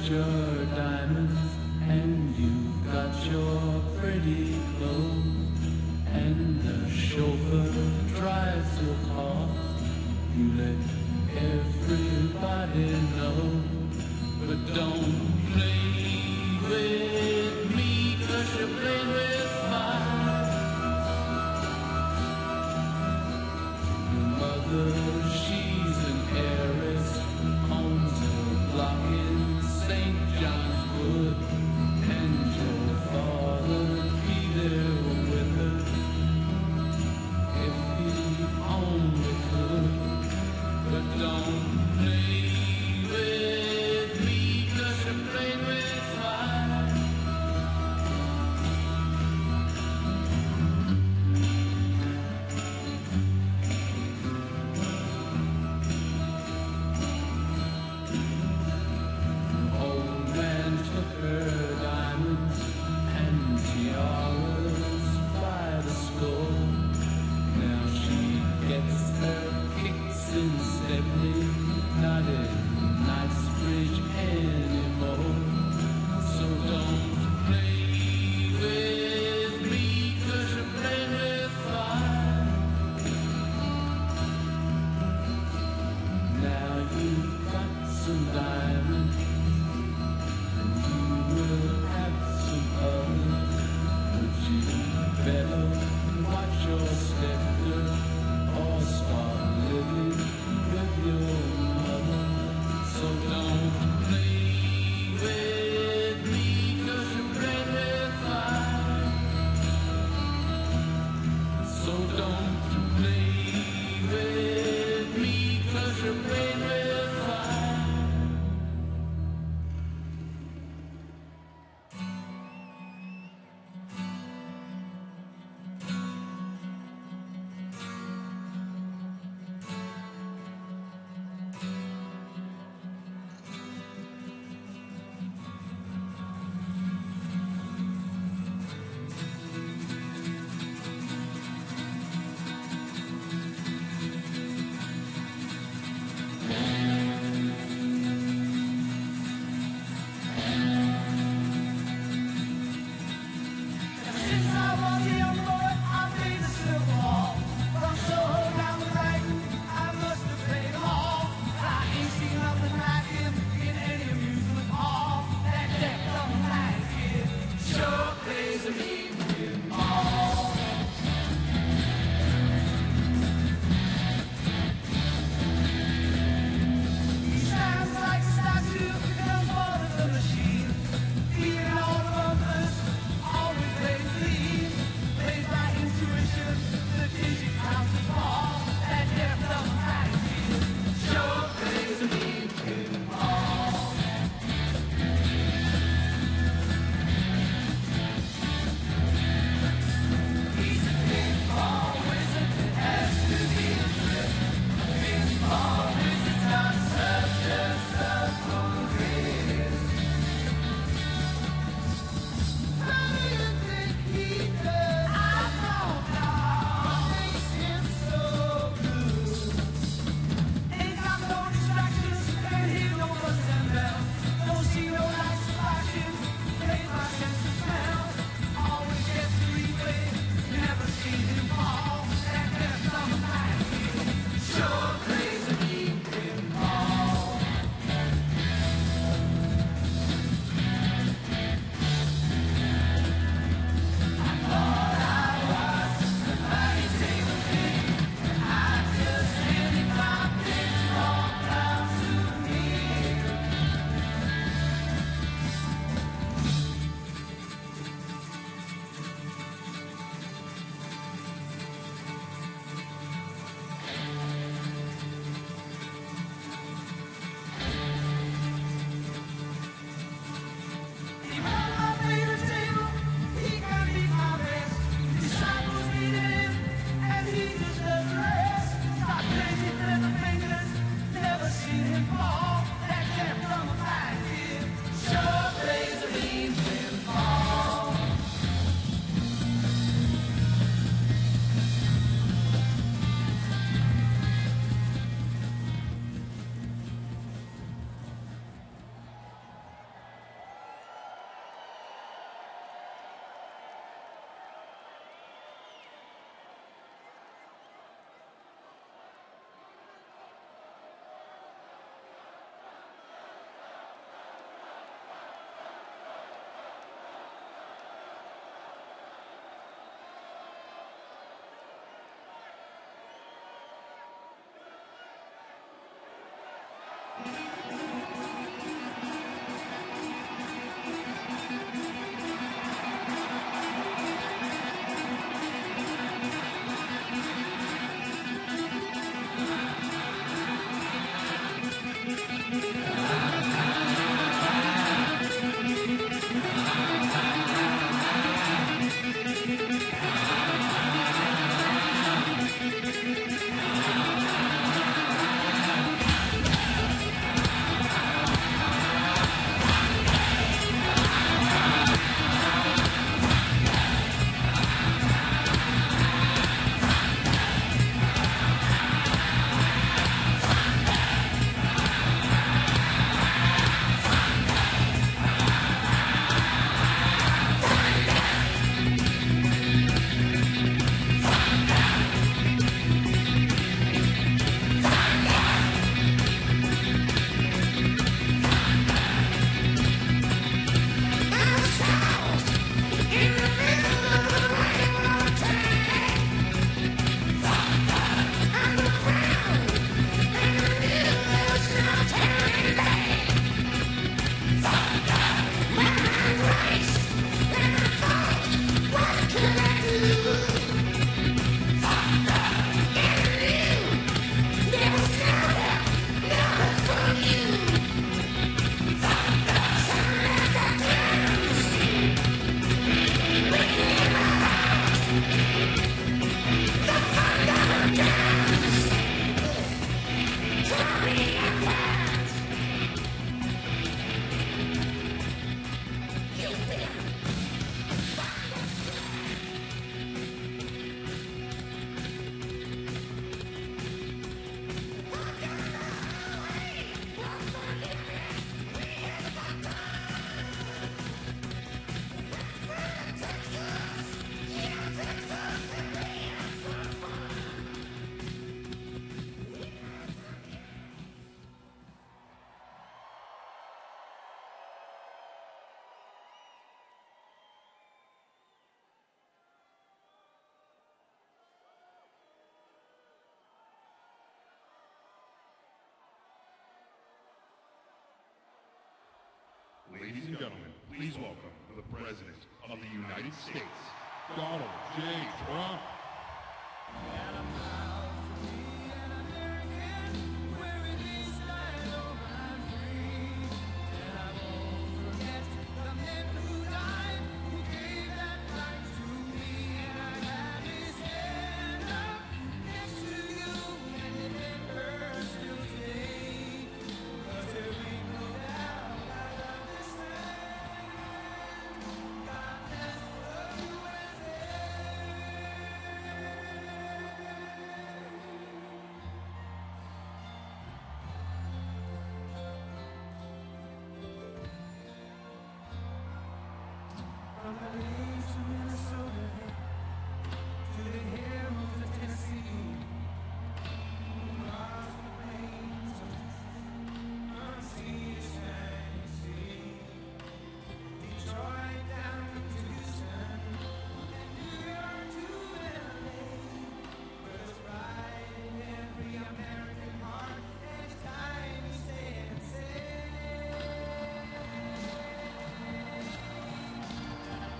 your diamonds, and you got your pretty clothes, and the chauffeur drives your car. You let everybody know, but don't play with me, 'cause you're playing with fire. Your mother, she's an heiress, owns a block in St. John's Wood, and your father be there with her if he only could. But don't play with me, 'cause you're playing with fire. Old man took her diamonds and tiaras by the score. Now she gets her kicks in Stepney, not in Knightsbridge anymore. So don't play with me, 'cause you're playing with fire. Now you've got some diamonds, and you will have some others, but you better watch your step, girl, or start living with your mother. So don't play with me, 'cause you're playing with fire. So don't play with me, 'cause you're playing with fire. Ladies and gentlemen, please welcome the President of the United States, Donald J. Trump. And I'm proud to be an American, where it is I know I'm free. And I won't forget the men who died, who gave that right to me. And I'm happy to stand up next to you and defend her still today. 'Cause there ain't no doubt I love this land. God bless the USA. From the lakes of Minnesota to the hills of Tennessee, across the plains from sea to shining sea, Detroit down to Houston, and New York to LA, where there's pride in every American heart, and it's time we stand and say.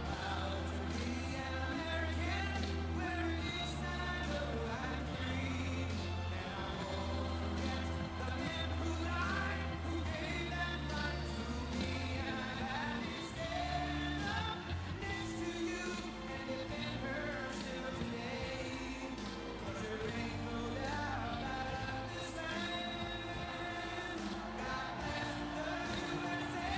Proud to be an American, where at least I know I'm free. And I won't forget the men who died, who gave that right to me. And I'm happy to stand up next to you and defend her still today. 'Cause there ain't no doubt I love this land. God bless the USA.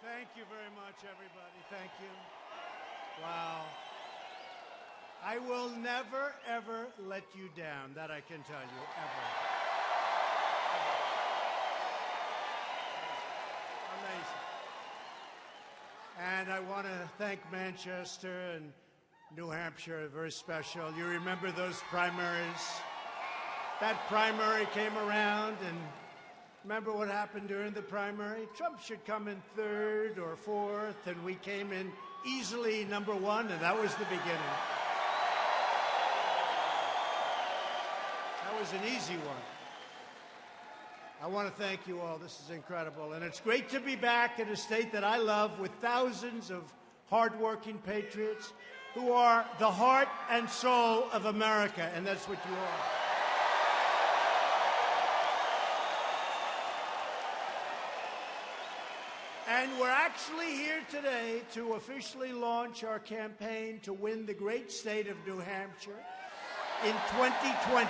Thank you very much, everybody. Thank you. Wow. I will never, ever let you down. That I can tell you, ever. Amazing. And I want to thank Manchester and New Hampshire, very special. You remember those primaries? That primary came around, and remember what happened during the primary? Trump should come in third or fourth, and we came in easily number one, and that was the beginning. That was an easy one. I want to thank you all. This is incredible. And it's great to be back in a state that I love with thousands of hardworking patriots who are the heart and soul of America, and that's what you are. And we're actually here today to officially launch our campaign to win the great state of New Hampshire in 2020.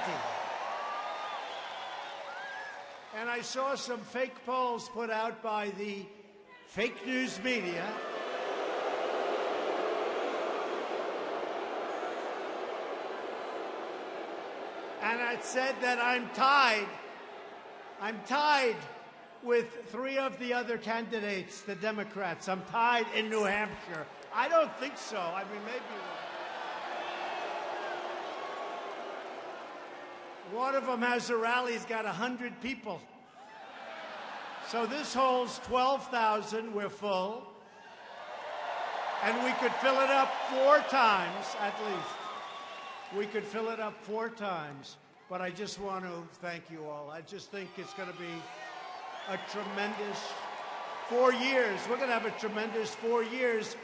And I saw some fake polls put out by the fake news media. And it said that I'm tied with three of the other candidates, the Democrats. I'm tied in New Hampshire. I don't think so. I mean, maybe one of them has a rally. He's got 100 people. So this holds 12,000. We're full. And we could fill it up 4 times, at least. We could fill it up 4 times. But I just want to thank you all. I just think it's going to be a tremendous 4 years. We're going to have a tremendous 4 years.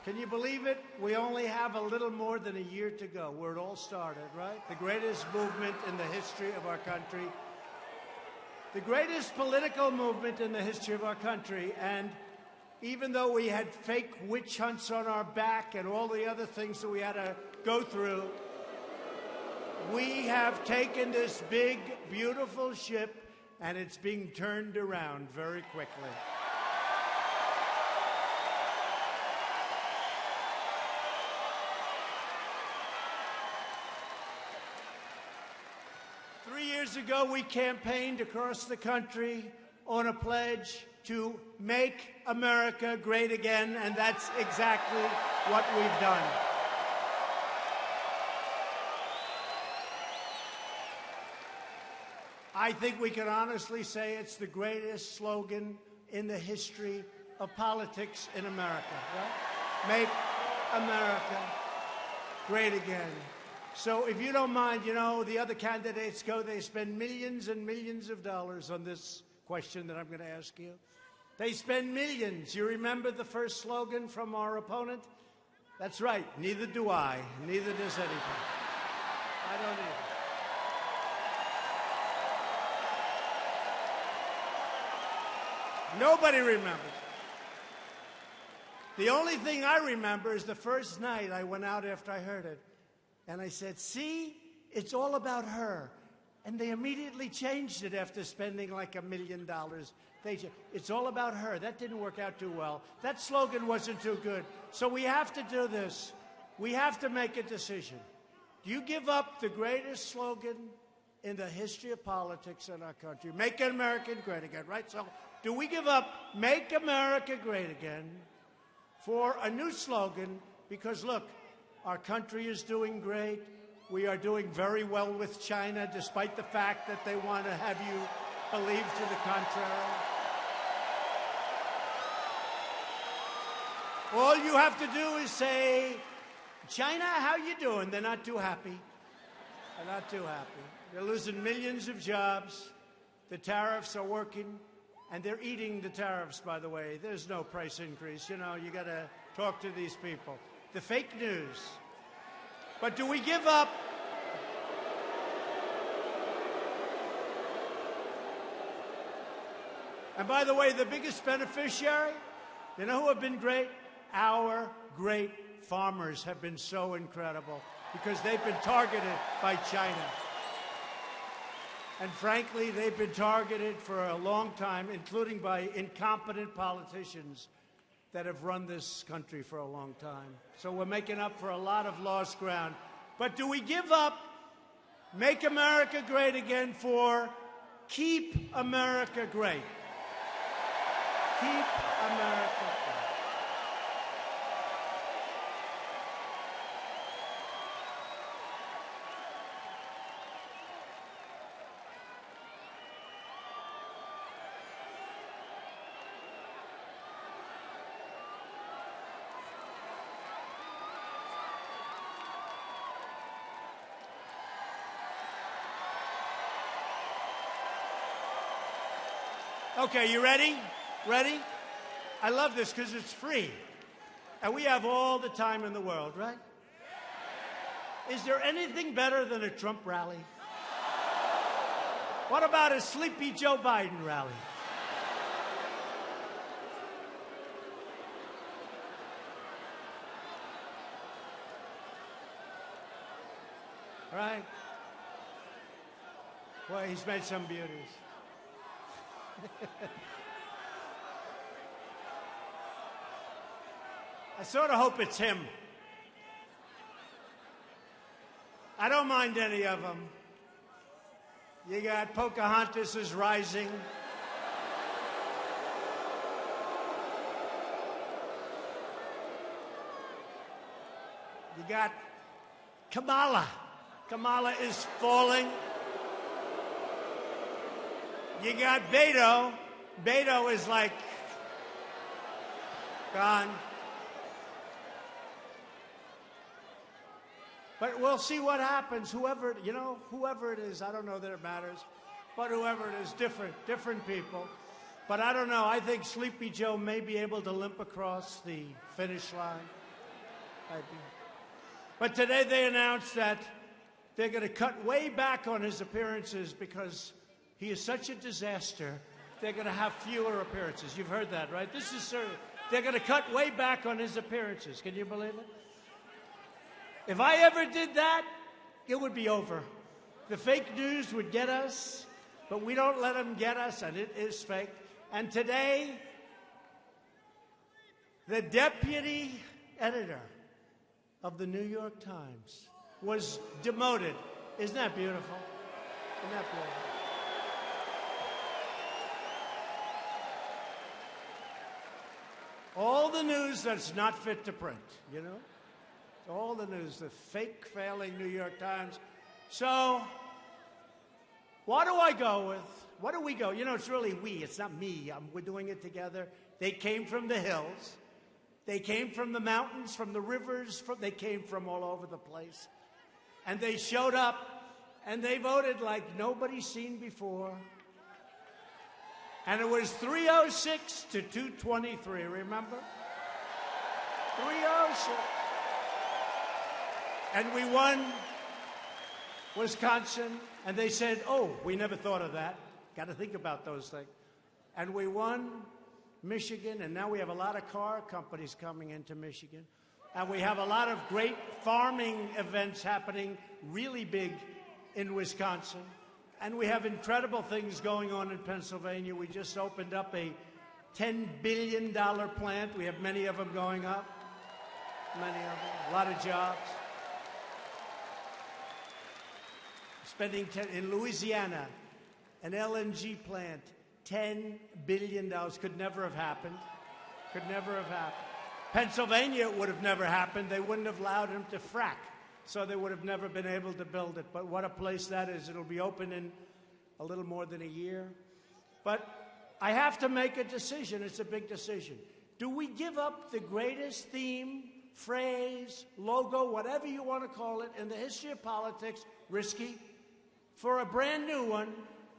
Can you believe it? We only have a little more than a year to go where it all started, right? The greatest movement in the history of our country. The greatest political movement in the history of our country. And even though we had fake witch hunts on our back and all the other things that we had to go through, we have taken this big, beautiful ship, and it's being turned around very quickly. Years ago, we campaigned across the country on a pledge to make America great again, and that's exactly what we've done. I think we can honestly say it's the greatest slogan in the history of politics in America, right? Make America great again. So if you don't mind, you know, the other candidates they spend millions and millions of dollars on this question that I'm going to ask you. They spend millions. You remember the first slogan from our opponent? That's right. Neither do I. Neither does anybody. I don't either. Nobody remembers. The only thing I remember is the first night I went out after I heard it. And I said, see, it's all about her. And they immediately changed it after spending like $1 million. It's all about her. That didn't work out too well. That slogan wasn't too good. So we have to do this. We have to make a decision. Do you give up the greatest slogan in the history of politics in our country? Make America great again, right? So do we give up Make America Great Again for a new slogan? Because, look, our country is doing great. We are doing very well with China, despite the fact that they want to have you believe to the contrary. All you have to do is say, China, how you doing? They're not too happy. They're not too happy. They're losing millions of jobs. The tariffs are working, and they're eating the tariffs, by the way. There's no price increase. You know, you got to talk to these people. The fake news. But do we give up? And by the way, the biggest beneficiary, you know who have been great? Our great farmers have been so incredible because they've been targeted by China. And frankly, they've been targeted for a long time, including by incompetent politicians that have run this country for a long time. So we're making up for a lot of lost ground. But do we give up Make America Great Again for Keep America Great? Keep America Okay, you ready? Ready? I love this because it's free. And we have all the time in the world, right? Is there anything better than a Trump rally? What about a sleepy Joe Biden rally? Right? Well, he's made some beauties. I sort of hope it's him. I don't mind any of them. You got Pocahontas is rising. You got Kamala. Kamala is falling. You got Beto. Beto is like gone. But we'll see what happens. Whoever it is, I don't know that it matters. But whoever it is, different people. But I don't know. I think Sleepy Joe may be able to limp across the finish line. But today they announced that they're going to cut way back on his appearances because he is such a disaster. They're going to have fewer appearances. You've heard that, right? This is serious. They're going to cut way back on his appearances. Can you believe it? If I ever did that, it would be over. The fake news would get us, but we don't let them get us, and it is fake. And today, the deputy editor of the New York Times was demoted. Isn't that beautiful? Isn't that beautiful? All the news that's not fit to print, you know? All the news, the fake, failing New York Times. So, what do I go with? What do we go? You know, it's really we. It's not me. We're doing it together. They came from the hills. They came from the mountains, from the rivers. They came from all over the place. And they showed up, and they voted like nobody's seen before. And it was 306 to 223, remember? 306. And we won Wisconsin, and they said, oh, we never thought of that. Got to think about those things. And we won Michigan, and now we have a lot of car companies coming into Michigan. And we have a lot of great farming events happening, really big in Wisconsin. And we have incredible things going on in Pennsylvania. We just opened up a $10 billion plant. We have many of them going up. Many of them. A lot of jobs. Spending in Louisiana, an LNG plant, $10 billion. Could never have happened. Could never have happened. Pennsylvania, it would have never happened. They wouldn't have allowed them to frack, so they would have never been able to build it. But what a place that is. It'll be open in a little more than a year. But I have to make a decision. It's a big decision. Do we give up the greatest theme, phrase, logo, whatever you want to call it, in the history of politics, risky, for a brand new one?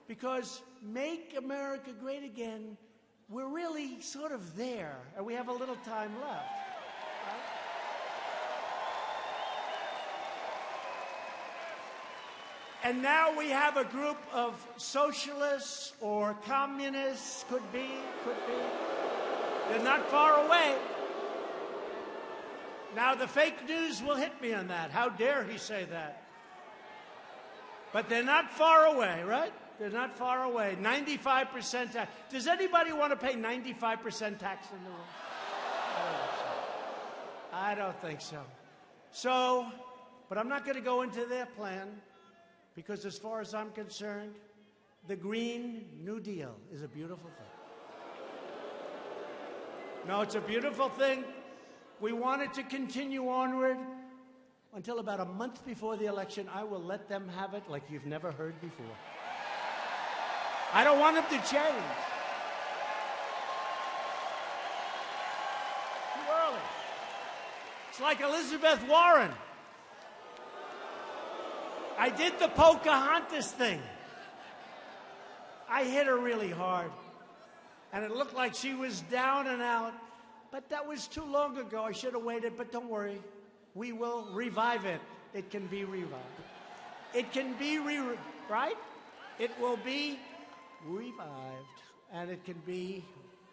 Because Make America Great Again, we're really sort of there, and we have a little time left. Right? And now we have a group of socialists or communists, could be. They're not far away. Now, the fake news will hit me on that. How dare he say that? But they're not far away, right? They're not far away. 95% tax. Does anybody want to pay 95% tax in the room? I don't think so. So, but I'm not going to go into their plan because as far as I'm concerned, the Green New Deal is a beautiful thing. No, it's a beautiful thing. We want it to continue onward until about a month before the election. I will let them have it like you've never heard before. I don't want them to change. Too early. It's like Elizabeth Warren. I did the Pocahontas thing. I hit her really hard. and it looked like she was down and out. But that was too long ago. I should have waited, but don't worry. We will revive it. It can be revived. It can be right? It will be revived, and it can be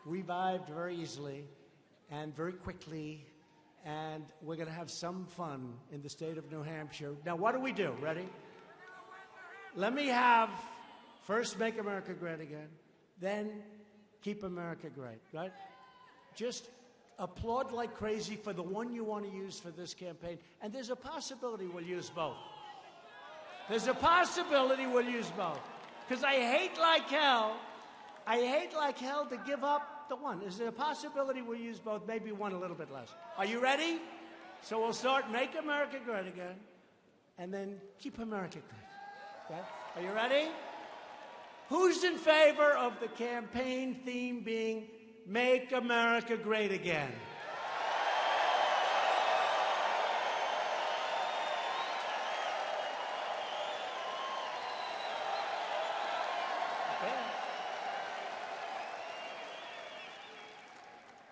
revived very easily and very quickly, and we're going to have some fun in the state of New Hampshire. Now, what do we do? Ready? Let me have first Make America Great Again, then Keep America Great, right? Just applaud like crazy for the one you want to use for this campaign, and there's a possibility we'll use both. There's a possibility we'll use both. Because I hate like hell to give up the one. Is there a possibility we'll use both? Maybe one a little bit less. Are you ready? So we'll start Make America Great Again, and then Keep America Great. Okay? Are you ready? Who's in favor of the campaign theme being Make America Great Again?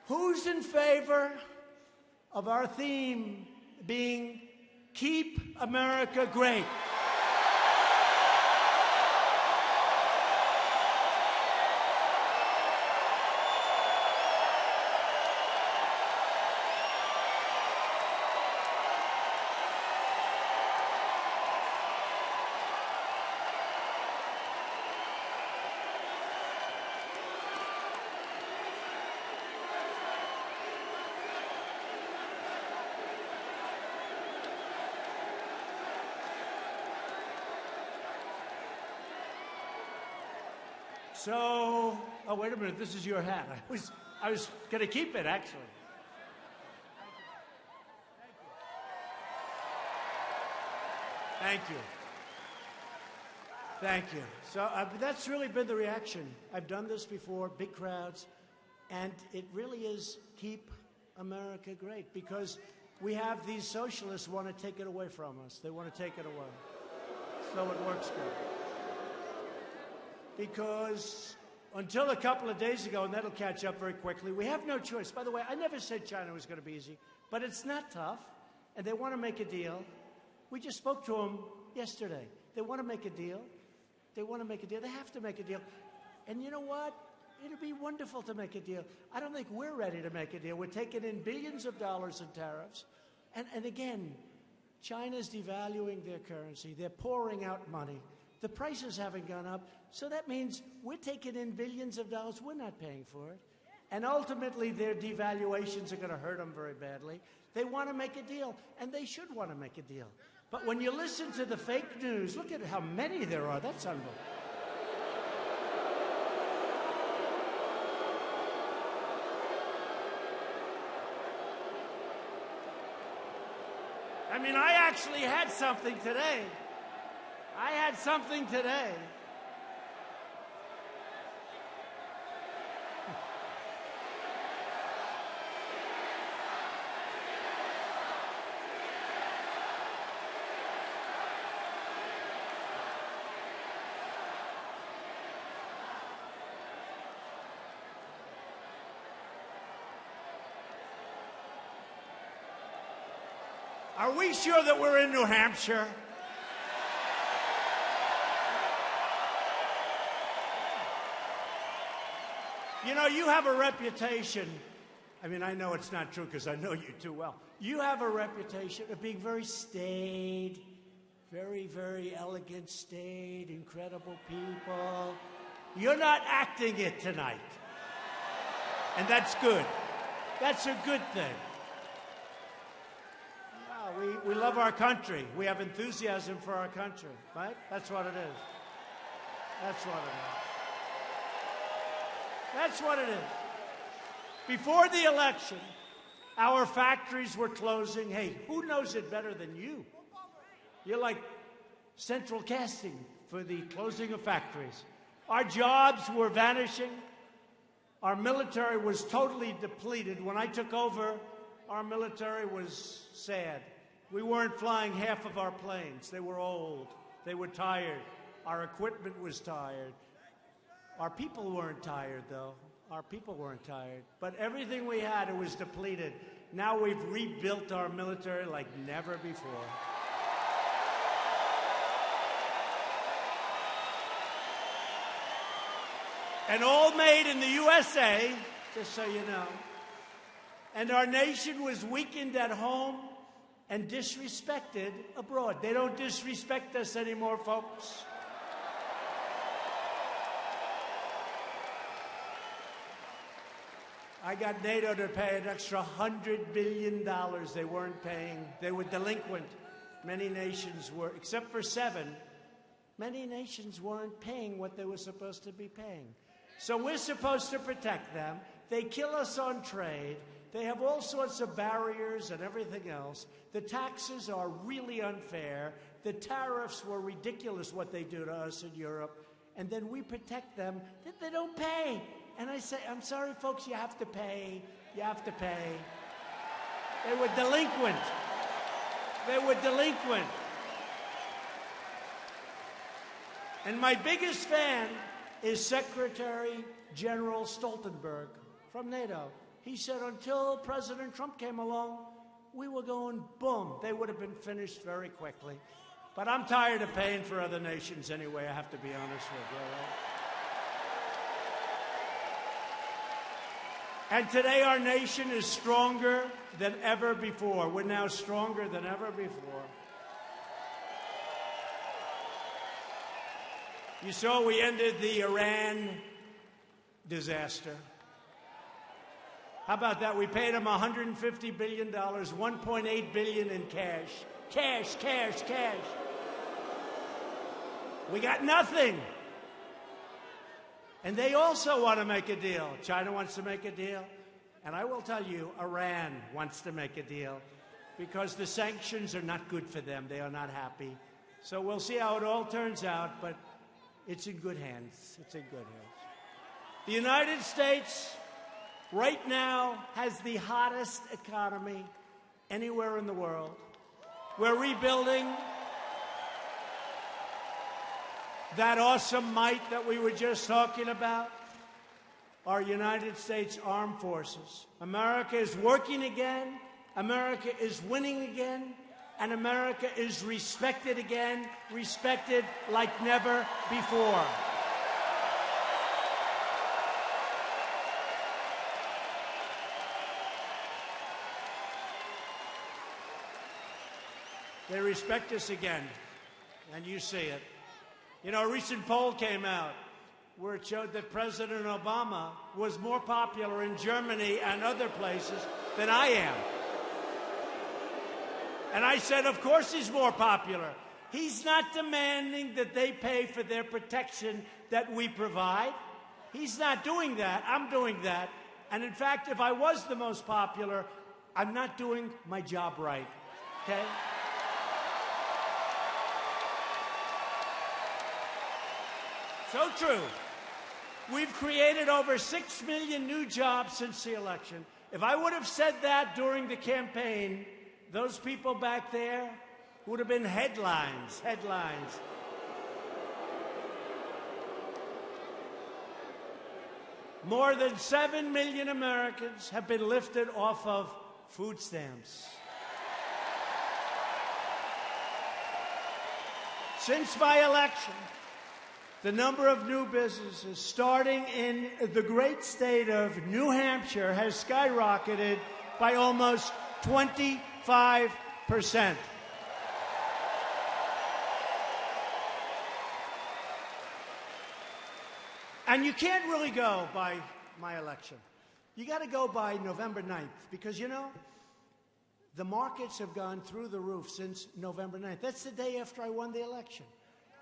Who's in favor of our theme being Keep America Great? So, oh, wait a minute, this is your hat. I was going to keep it, actually. Thank you. Thank you. So that's really been the reaction. I've done this before, big crowds, and it really is Keep America Great, because we have these socialists want to take it away from us. They want to take it away. So it works good. Because until a couple of days ago, and that'll catch up very quickly, we have no choice. By the way, I never said China was going to be easy, but it's not tough, and they want to make a deal. We just spoke to them yesterday. They want to make a deal. They want to make a deal. They have to make a deal. And you know what? It'll be wonderful to make a deal. I don't think we're ready to make a deal. We're taking in billions of dollars in tariffs. And again, China's devaluing their currency. They're pouring out money. The prices haven't gone up, so that means we're taking in billions of dollars. We're not paying for it. And ultimately, their devaluations are going to hurt them very badly. They want to make a deal, and they should want to make a deal. But when you listen to the fake news, look at how many there are. That's unbelievable. I mean, I actually had something today. I had something today. Are we sure that we're in New Hampshire? You know, you have a reputation. I mean, I know it's not true because I know you too well. You have a reputation of being very staid, very, very elegant, staid, incredible people. You're not acting it tonight. And that's good. That's a good thing. Yeah, we love our country. We have enthusiasm for our country, right? That's what it is. That's what it is. That's what it is. Before the election, our factories were closing. Hey, who knows it better than you? You're like central casting for the closing of factories. Our jobs were vanishing. Our military was totally depleted. When I took over, our military was sad. We weren't flying half of our planes. They were old. They were tired. Our equipment was tired. Our people weren't tired, though. our people weren't tired. But everything we had, it was depleted. Now we've rebuilt our military like never before. And all made in the USA, just so you know. And our nation was weakened at home and disrespected abroad. They don't disrespect us anymore, folks. I got NATO to pay an extra $100 billion they weren't paying. They were delinquent. Many nations were, except for 7, many nations weren't paying what they were supposed to be paying. So we're supposed to protect them. They kill us on trade. They have all sorts of barriers and everything else. The taxes are really unfair. The tariffs were ridiculous, what they do to us in Europe. And then we protect them. They don't pay. And I say, I'm sorry, folks, you have to pay. You have to pay. They were delinquent. They were delinquent. And my biggest fan is Secretary General Stoltenberg from NATO. He said until President Trump came along, we were going boom. They would have been finished very quickly. But I'm tired of paying for other nations anyway, I have to be honest with you. Right? And today our nation is stronger than ever before. We're now stronger than ever before. You saw we ended the Iran disaster. How about that? We paid them $150 billion, $1.8 billion in cash. Cash, cash, cash. We got nothing. And they also want to make a deal. China wants to make a deal. And I will tell you, Iran wants to make a deal because the sanctions are not good for them. They are not happy. So we'll see how it all turns out, but it's in good hands. It's in good hands. The United States right now has the hottest economy anywhere in the world. We're rebuilding that awesome might that we were just talking about, our United States Armed Forces. America is working again. America is winning again. And America is respected again, respected like never before. They respect us again, and you see it. You know, a recent poll came out where it showed that President Obama was more popular in Germany and other places than I am. And I said, of course he's more popular. He's not demanding that they pay for their protection that we provide. He's not doing that. I'm doing that. And in fact, if I was the most popular, I'm not doing my job right. Okay? So true. We've created over 6 million new jobs since the election. If I would have said that during the campaign, those people back there would have been headlines. More than 7 million Americans have been lifted off of food stamps. Since my election, the number of new businesses starting in the great state of New Hampshire has skyrocketed by almost 25%. And you can't really go by my election. You got to go by November 9th because, you know, the markets have gone through the roof since November 9th. That's the day after I won the election.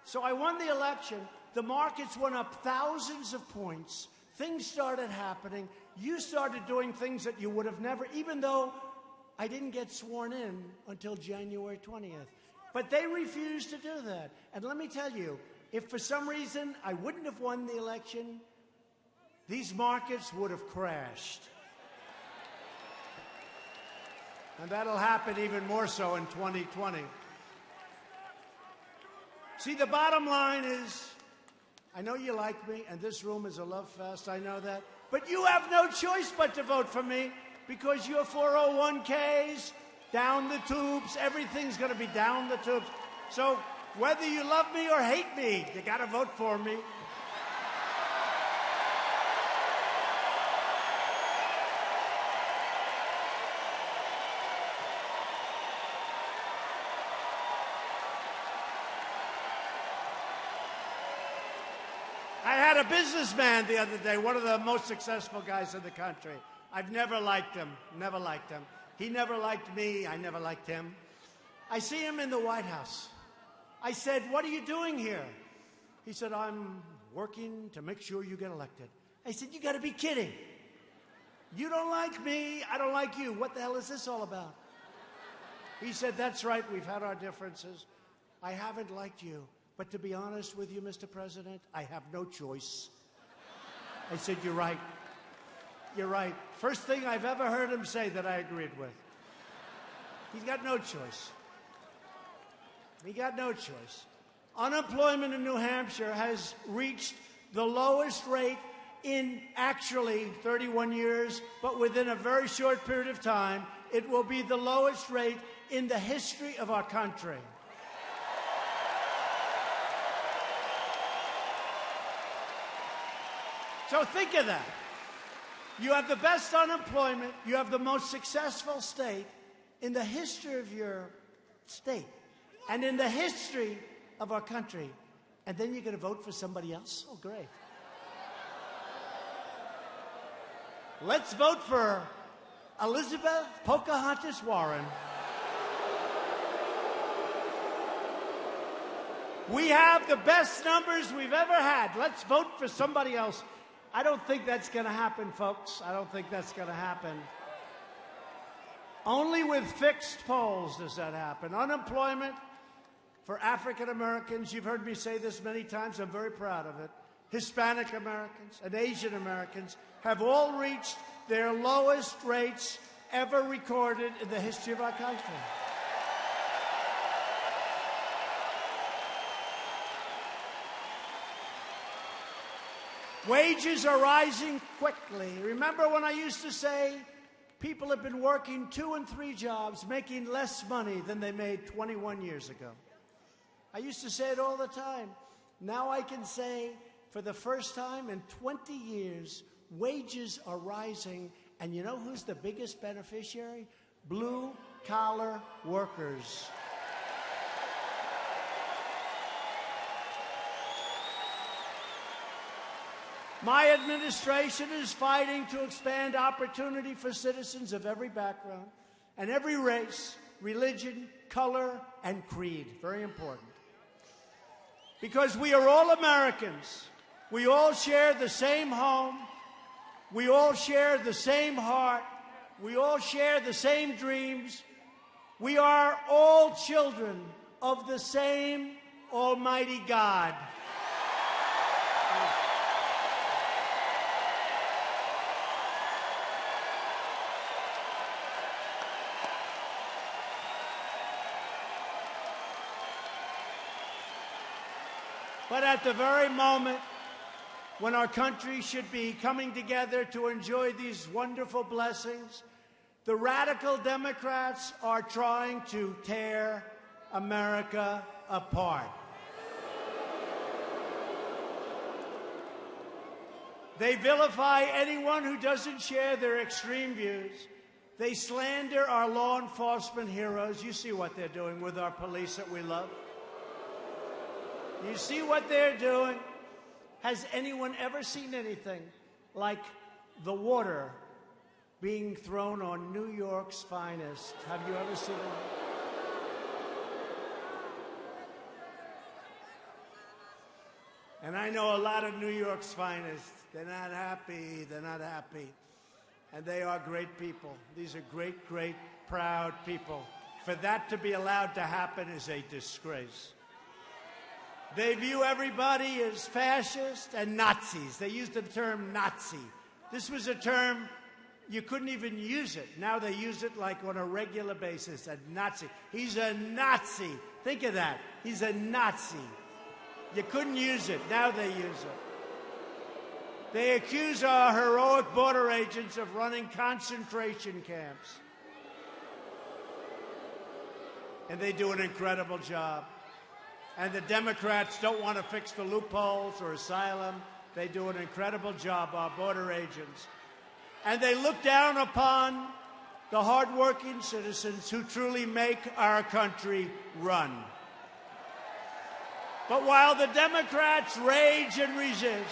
So I won the election. The markets went up thousands of points. Things started happening. You started doing things that you would have never, even though I didn't get sworn in until January 20th. But they refused to do that. And let me tell you, if for some reason I wouldn't have won the election, these markets would have crashed. And that'll happen even more so in 2020. See, the bottom line is, I know you like me, and this room is a love fest, I know that, But you have no choice but to vote for me because your 401ks, down the tubes, everything's going to be down the tubes. So whether you love me or hate me, you got to vote for me. I had a businessman the other day, one of the most successful guys in the country. I've never liked him, never liked him. He never liked me, I never liked him. I see him in the White House. I said, "What are you doing here?" He said, "I'm working to make sure you get elected." I said, "You got to be kidding. You don't like me, I don't like you. What the hell is this all about?" He said, "That's right, we've had our differences. I haven't liked you. But to be honest with you, Mr. President, I have no choice." I said, "You're right. You're right." First thing I've ever heard him say that I agreed with. He's got no choice. He got no choice. Unemployment in New Hampshire has reached the lowest rate in actually 31 years, but within a very short period of time, it will be the lowest rate in the history of our country. So think of that. You have the best unemployment. You have the most successful state in the history of your state and in the history of our country. And then you're going to vote for somebody else? Oh, great. Let's vote for Elizabeth Pocahontas Warren. We have the best numbers we've ever had. Let's vote for somebody else. I don't think that's going to happen, folks. I don't think that's going to happen. Only with fixed polls does that happen. Unemployment for African Americans, you've heard me say this many times, I'm very proud of it. Hispanic Americans and Asian Americans have all reached their lowest rates ever recorded in the history of our country. Wages are rising quickly. Remember when I used to say people have been working 2 and 3 jobs, making less money than they made 21 years ago? I used to say it all the time. Now I can say, for the first time in 20 years, wages are rising. And you know who's the biggest beneficiary? Blue-collar workers. My administration is fighting to expand opportunity for citizens of every background and every race, religion, color, and creed. Very important. Because we are all Americans. We all share the same home. We all share the same heart. We all share the same dreams. We are all children of the same Almighty God. But at the very moment when our country should be coming together to enjoy these wonderful blessings, the radical Democrats are trying to tear America apart. They vilify anyone who doesn't share their extreme views. They slander our law enforcement heroes. You see what they're doing with our police that we love. You see what they're doing? Has anyone ever seen anything like the water being thrown on New York's finest? Have you ever seen it? And I know a lot of New York's finest. They're not happy. They're not happy. And they are great people. These are great, great, proud people. For that to be allowed to happen is a disgrace. They view everybody as fascist and Nazis. They used the term Nazi. This was a term, you couldn't even use it. Now they use it like on a regular basis, a Nazi. He's a Nazi. Think of that. He's a Nazi. You couldn't use it. Now they use it. They accuse our heroic border agents of running concentration camps. And they do an incredible job. And the Democrats don't want to fix the loopholes or asylum. They do an incredible job, our border agents. And they look down upon the hardworking citizens who truly make our country run. But while the Democrats rage and resist,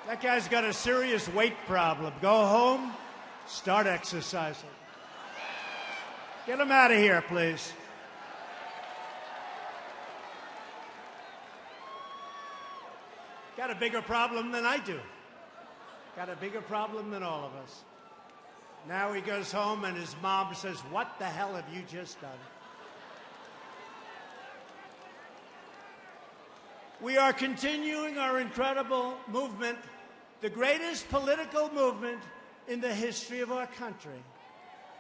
that guy's got a serious weight problem. Go home, start exercising. Get him out of here, please. Got a bigger problem than I do. Got a bigger problem than all of us. Now he goes home and his mom says, "What the hell have you just done?" We are continuing our incredible movement, the greatest political movement in the history of our country.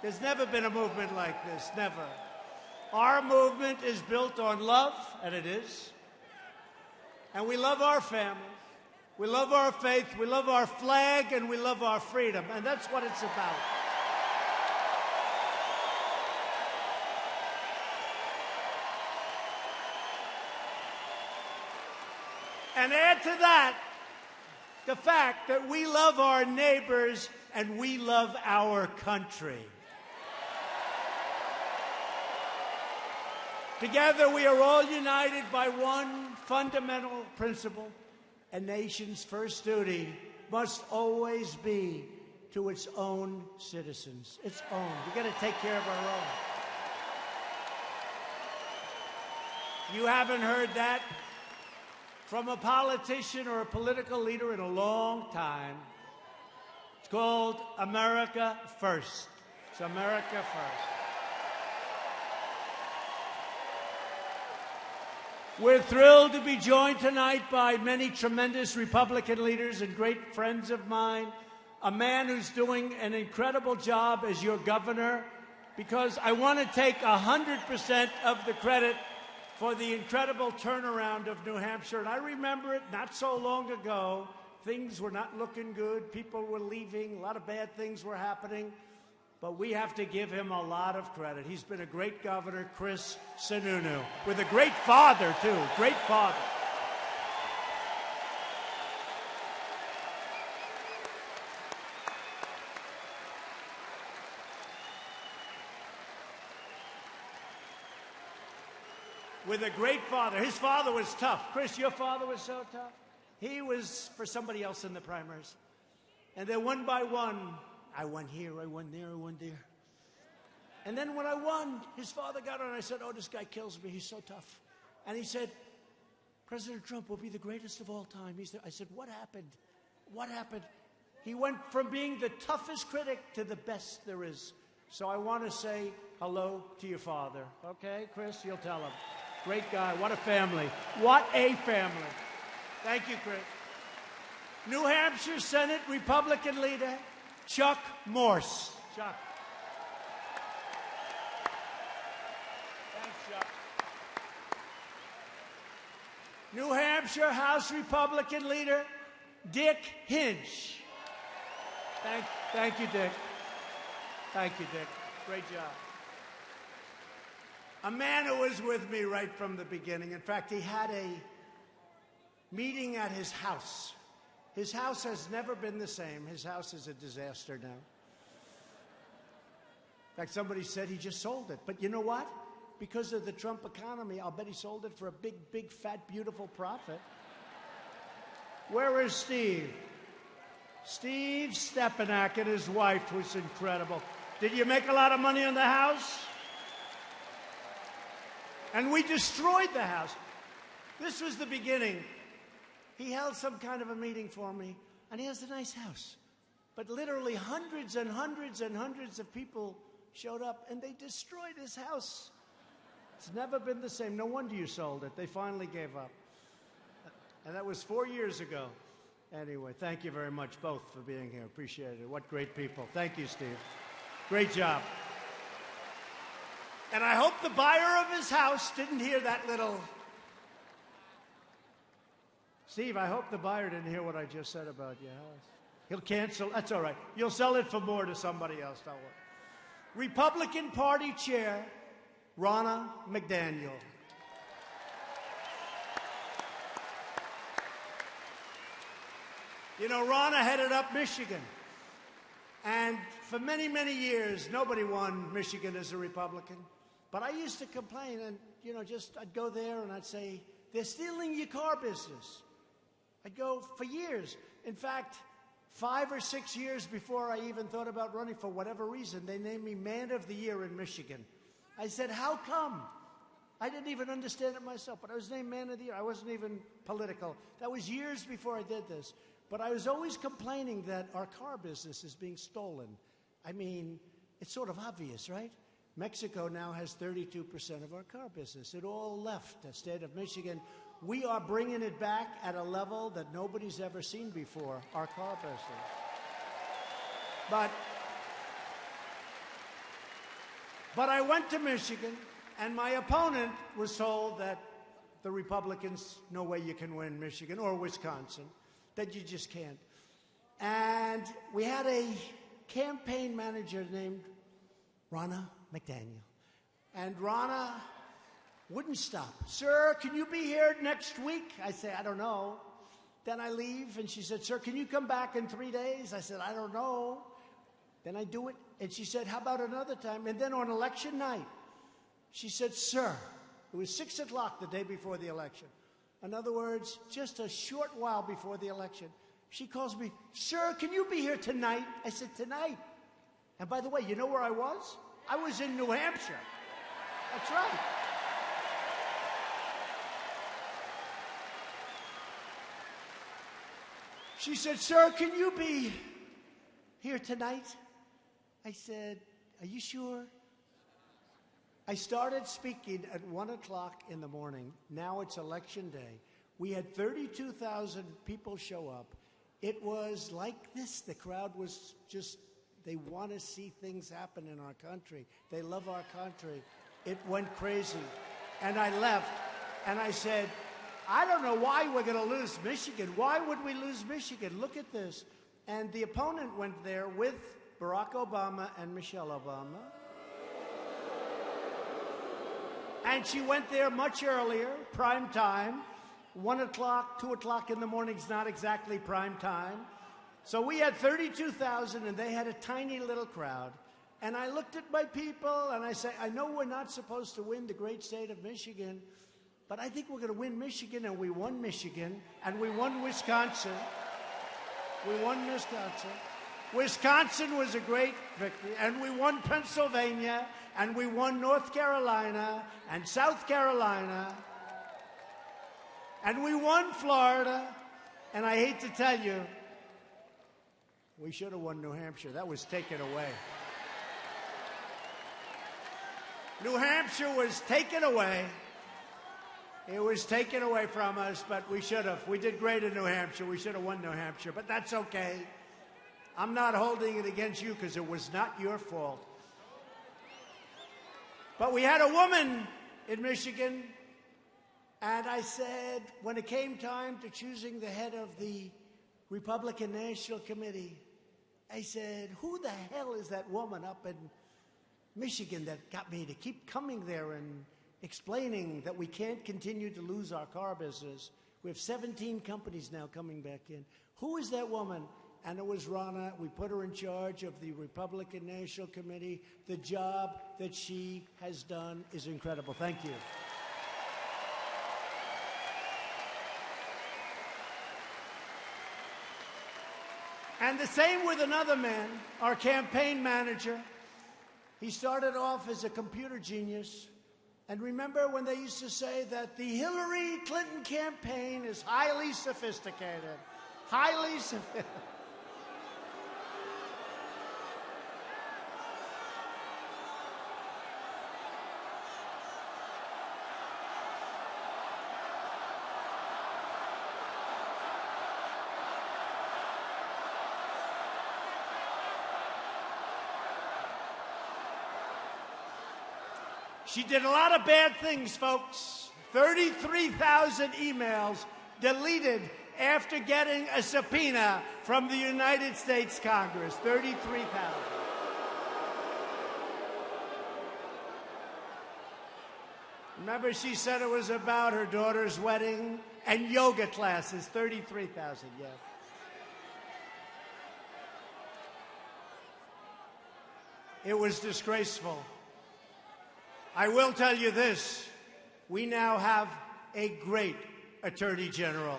There's never been a movement like this, never. Our movement is built on love, and it is. And we love our family, we love our faith, we love our flag, and we love our freedom. And that's what it's about. And add to that the fact that we love our neighbors and we love our country. Together, we are all united by one fundamental principle. A nation's first duty must always be to its own citizens. Its own. We've got to take care of our own. You haven't heard that from a politician or a political leader in a long time. It's called America First. It's America First. We're thrilled to be joined tonight by many tremendous Republican leaders and great friends of mine. A man who's doing an incredible job as your governor, because I want to take 100% of the credit for the incredible turnaround of New Hampshire. And I remember it not so long ago. Things were not looking good. People were leaving. A lot of bad things were happening. But we have to give him a lot of credit. He's been a great governor, Chris Sununu, with a great father, too. Great father. With a great father. His father was tough. Chris, your father was so tough. He was for somebody else in the primaries. And then one by one, I won here, I won there, I won there. And then when I won, his father got on and I said, "Oh, this guy kills me. He's so tough." And he said, "President Trump will be the greatest of all time." I said, "What happened? What happened?" He went from being the toughest critic to the best there is. So I want to say hello to your father. Okay, Chris, you'll tell him. Great guy. What a family. What a family. Thank you, Chris. New Hampshire Senate Republican leader, Chuck Morse. Chuck. Thanks, Chuck. New Hampshire House Republican leader, Dick Hinch. Thank you, Dick. Thank you, Dick. Great job. A man who was with me right from the beginning. In fact, he had a meeting at his house. His house has never been the same. His house is a disaster now. fact, somebody said he just sold it. But you know what? Because of the Trump economy, I'll bet he sold it for a big, big, fat, beautiful profit. Where is Steve? Steve Stepanak and his wife was incredible. Did you make a lot of money in the house? And we destroyed the house. This was the beginning. He held some kind of a meeting for me, and he has a nice house. But literally hundreds and hundreds and hundreds of people showed up, and they destroyed his house. It's never been the same. No wonder you sold it. They finally gave up. And that was 4 years ago. Anyway, thank you very much, both, for being here. Appreciate it. What great people. Thank you, Steve. Great job. And I hope the buyer of his house didn't hear that little... Steve, I hope the buyer didn't hear what I just said about your house. He'll cancel. That's all right. You'll sell it for more to somebody else. Don't worry. Republican Party Chair, Ronna McDaniel. You know, Ronna headed up Michigan. And for many, many years, nobody won Michigan as a Republican. But I used to complain, and, you know, I'd go there and I'd say, they're stealing your car business. I'd go for years. In fact, 5 or 6 years before I even thought about running, for whatever reason, they named me Man of the Year in Michigan. I said, how come? I didn't even understand it myself, but I was named Man of the Year. I wasn't even political. That was years before I did this. But I was always complaining that our car business is being stolen. I mean, it's sort of obvious, right? Mexico now has 32% of our car business. It all left the state of Michigan. We are bringing it back at a level that nobody's ever seen before, our car business. But I went to Michigan, and my opponent was told that the Republicans, no way you can win Michigan or Wisconsin, that you just can't. And we had a campaign manager named Ronna McDaniel. And Ronna wouldn't stop. Sir, can you be here next week? I say, I don't know. Then I leave, and she said, sir, can you come back in 3 days? I said, I don't know. Then I do it, and she said, how about another time? And then on election night, she said, sir, it was 6 o'clock the day before the election. In other words, just a short while before the election, she calls me, sir, can you be here tonight? I said, tonight? And by the way, you know where I was? I was in New Hampshire. That's right. She said, sir, can you be here tonight? I said, are you sure? I started speaking at 1 o'clock in the morning. Now it's election day. We had 32,000 people show up. It was like this. The crowd was just, they want to see things happen in our country. They love our country. It went crazy. And I left, and I said, I don't know why we're going to lose Michigan. Why would we lose Michigan? Look at this. And the opponent went there with Barack Obama and Michelle Obama. And she went there much earlier, prime time. 1 o'clock, 2 o'clock in the morning is not exactly prime time. So we had 32,000, and they had a tiny little crowd. And I looked at my people, and I said, I know we're not supposed to win the great state of Michigan, but I think we're going to win Michigan, and we won Michigan, and we won Wisconsin. We won Wisconsin. Wisconsin was a great victory, and we won Pennsylvania, and we won North Carolina, and South Carolina, and we won Florida, and I hate to tell you, we should have won New Hampshire. That was taken away. New Hampshire was taken away. It was taken away from us, but we should have. We did great in New Hampshire. We should have won New Hampshire, but that's okay. I'm not holding it against you because it was not your fault. But we had a woman in Michigan, and I said, when it came time to choosing the head of the Republican National Committee, I said, who the hell is that woman up in Michigan that got me to keep coming there and explaining that we can't continue to lose our car business? We have 17 companies now coming back in. Who is that woman? and it was Ronna. We put her in charge of the Republican National Committee. The job that she has done is incredible. Thank you. And the same with another man, our campaign manager. He started off as a computer genius. And remember when they used to say that the Hillary Clinton campaign is highly sophisticated? Highly sophisticated. She did a lot of bad things, folks. 33,000 emails deleted after getting a subpoena from the United States Congress. 33,000. Remember, she said it was about her daughter's wedding and yoga classes. 33,000, yeah. It was disgraceful. I will tell you this, we now have a great Attorney General.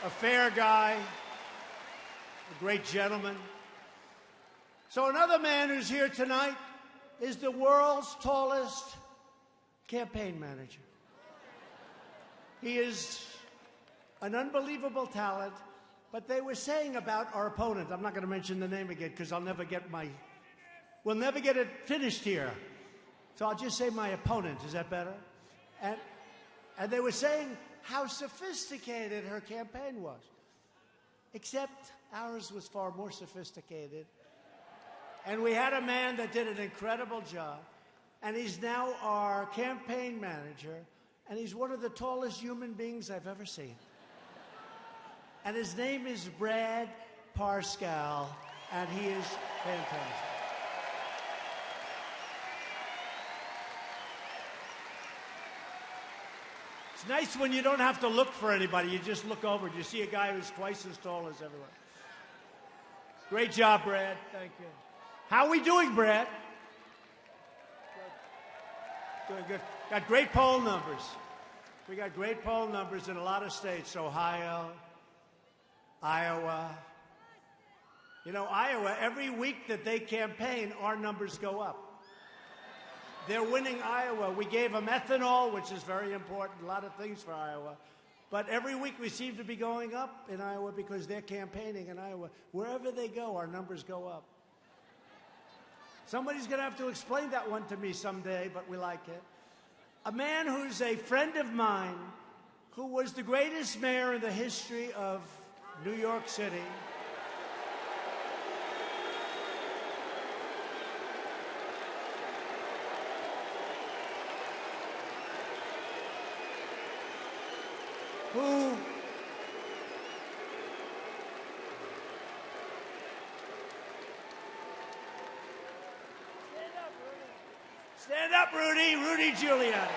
A fair guy, a great gentleman. So another man who's here tonight is the world's tallest campaign manager. He is an unbelievable talent. But they were saying about our opponent, I'm not going to mention the name again because we'll never get it finished here. So I'll just say my opponent. Is that better? And they were saying how sophisticated her campaign was. Except ours was far more sophisticated. And we had a man that did an incredible job. And he's now our campaign manager. And he's one of the tallest human beings I've ever seen. And his name is Brad Parscale, and he is fantastic. It's nice when you don't have to look for anybody. You just look over and you see a guy who's twice as tall as everyone. Great job, Brad. Thank you. How are we doing, Brad? Good. Doing good. Got great poll numbers. We got great poll numbers in a lot of states. Ohio, Iowa. You know, Iowa, every week that they campaign, our numbers go up. They're winning Iowa. We gave them ethanol, which is very important, a lot of things for Iowa. But every week we seem to be going up in Iowa because they're campaigning in Iowa. Wherever they go, our numbers go up. Somebody's going to have to explain that one to me someday, but we like it. A man who's a friend of mine, who was the greatest mayor in the history of New York City. Who stand up, Rudy. Rudy Giuliani.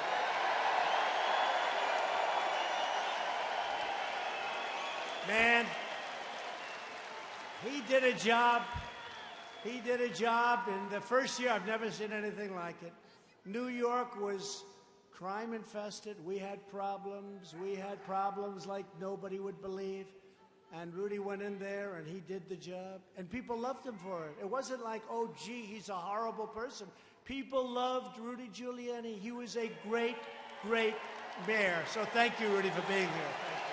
Man, he did a job. He did a job in the first year. I've never seen anything like it. New York was crime infested. We had problems. We had problems like nobody would believe. And Rudy went in there and he did the job. And people loved him for it. It wasn't like, oh, gee, he's a horrible person. People loved Rudy Giuliani. He was a great, great mayor. So thank you, Rudy, for being here. Thank you.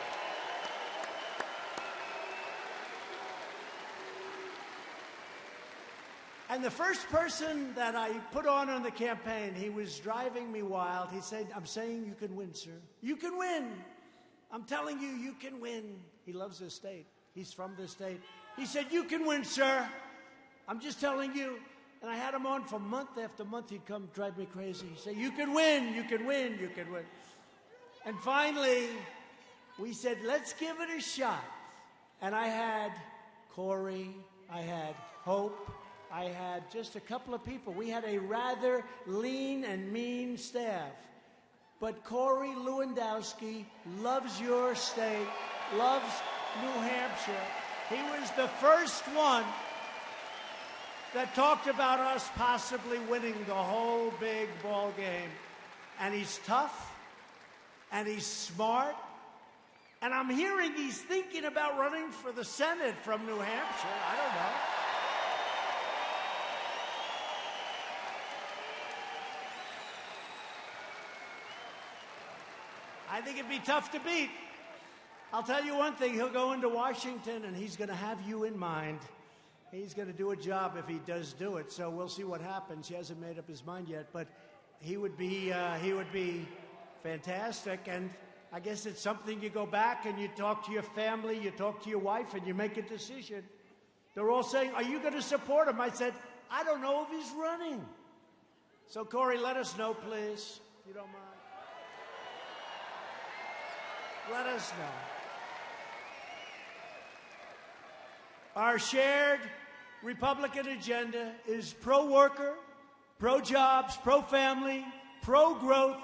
And the first person that I put on the campaign, he was driving me wild. He said, I'm saying you can win, sir. You can win. I'm telling you, you can win. He loves this state. He's from this state. He said, you can win, sir. I'm just telling you. And I had him on for month after month. He'd come drive me crazy. He'd say, you can win, you can win, you can win. And finally, we said, let's give it a shot. And I had Corey, I had Hope, I had just a couple of people. We had a rather lean and mean staff. but Corey Lewandowski loves your state, loves New Hampshire. He was the first one that talked about us possibly winning the whole big ball game. And he's tough, and he's smart, and I'm hearing he's thinking about running for the Senate from New Hampshire. I don't know. I think it'd be tough to beat. I'll tell you one thing, he'll go into Washington and he's going to have you in mind. He's going to do a job if he does do it, so we'll see what happens. He hasn't made up his mind yet, but he would be fantastic, and I guess it's something you go back and you talk to your family, you talk to your wife, and you make a decision. They're all saying, are you going to support him? I said, I don't know if he's running. So, Corey, let us know, please, if you don't mind. Let us know. Our shared Republican agenda is pro-worker, pro-jobs, pro-family, pro-growth,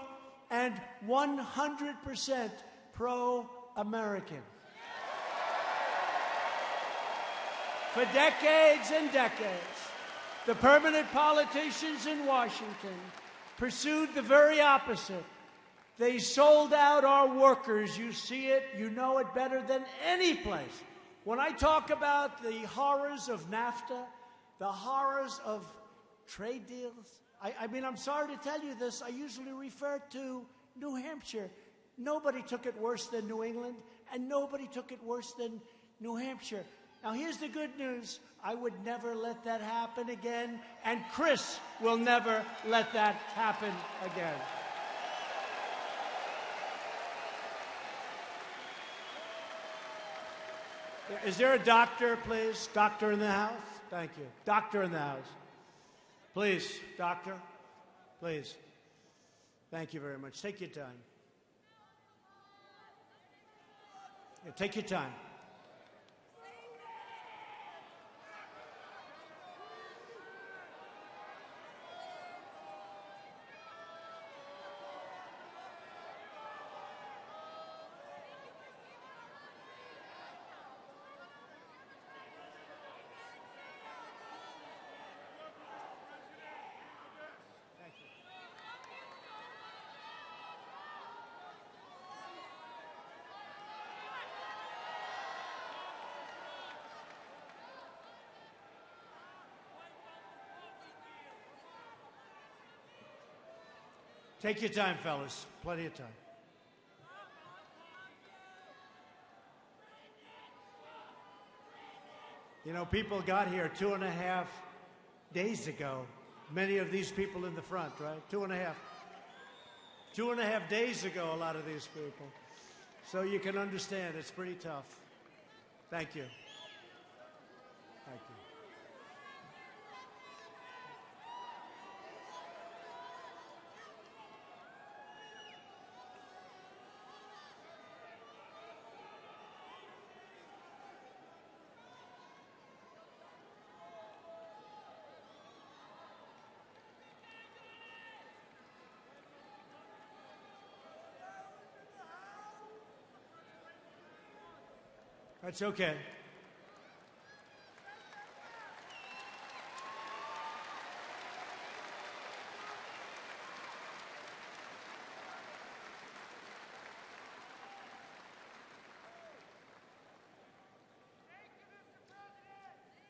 and 100% pro-American. For decades and decades, the permanent politicians in Washington pursued the very opposite. They sold out our workers. You see it, you know it better than any place. When I talk about the horrors of NAFTA, the horrors of trade deals, I mean, I'm sorry to tell you this, I usually refer to New Hampshire. Nobody took it worse than New England, and nobody took it worse than New Hampshire. Now, here's the good news. I would never let that happen again, and Chris will never let that happen again. Is there a doctor, please? Doctor in the house? Thank you. Doctor in the house. Please, doctor. Please. Thank you very much. Take your time. Yeah, take your time. Take your time, fellas. Plenty of time. You know, people got here 2.5 days ago. Many of these people in the front, right? 2.5. 2.5 days ago, a lot of these people. So you can understand, it's pretty tough. Thank you. Thank you. That's okay.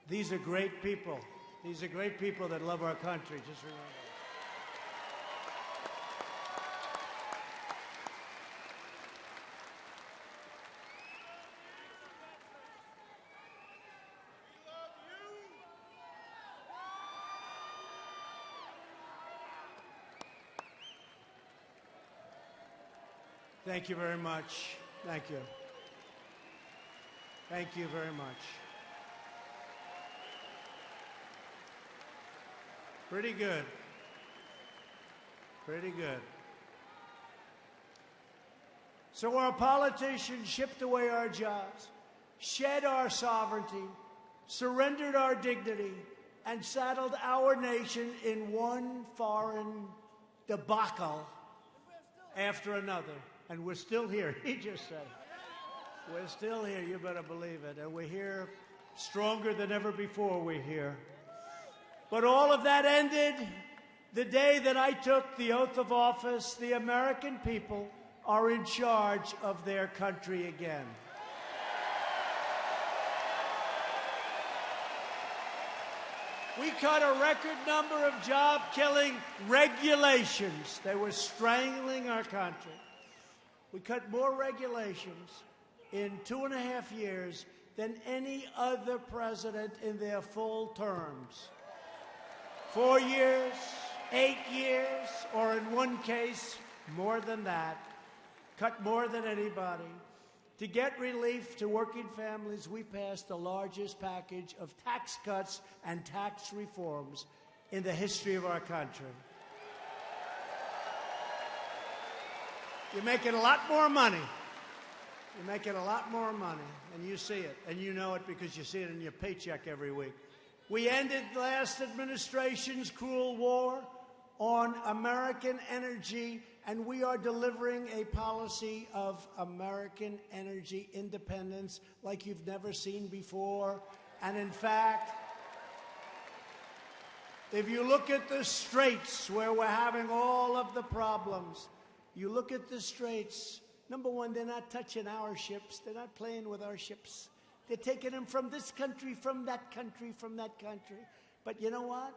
These are great people. These are great people that love our country. Just remember. Thank you very much. Thank you. Thank you very much. Pretty good. Pretty good. So our politicians shipped away our jobs, shed our sovereignty, surrendered our dignity, and saddled our nation in one foreign debacle. after another. And we're still here. He just said it. We're still here. You better believe it. And we're here stronger than ever before we're here. But all of that ended the day that I took the oath of office. The American people are in charge of their country again. We cut a record number of job-killing regulations. They were strangling our country. We cut more regulations in 2.5 years than any other president in their full terms. 4 years, 8 years, or in one case, more than that. Cut more than anybody. To get relief to working families, we passed the largest package of tax cuts and tax reforms in the history of our country. You're making a lot more money. You're making a lot more money, and you see it, and you know it because you see it in your paycheck every week. We ended the last administration's cruel war on American energy, and we are delivering a policy of American energy independence like you've never seen before. And in fact, if you look at the straits where we're having all of the problems, you look at the straits, number one, they're not touching our ships. They're not playing with our ships. They're taking them from this country, from that country, from that country. But you know what?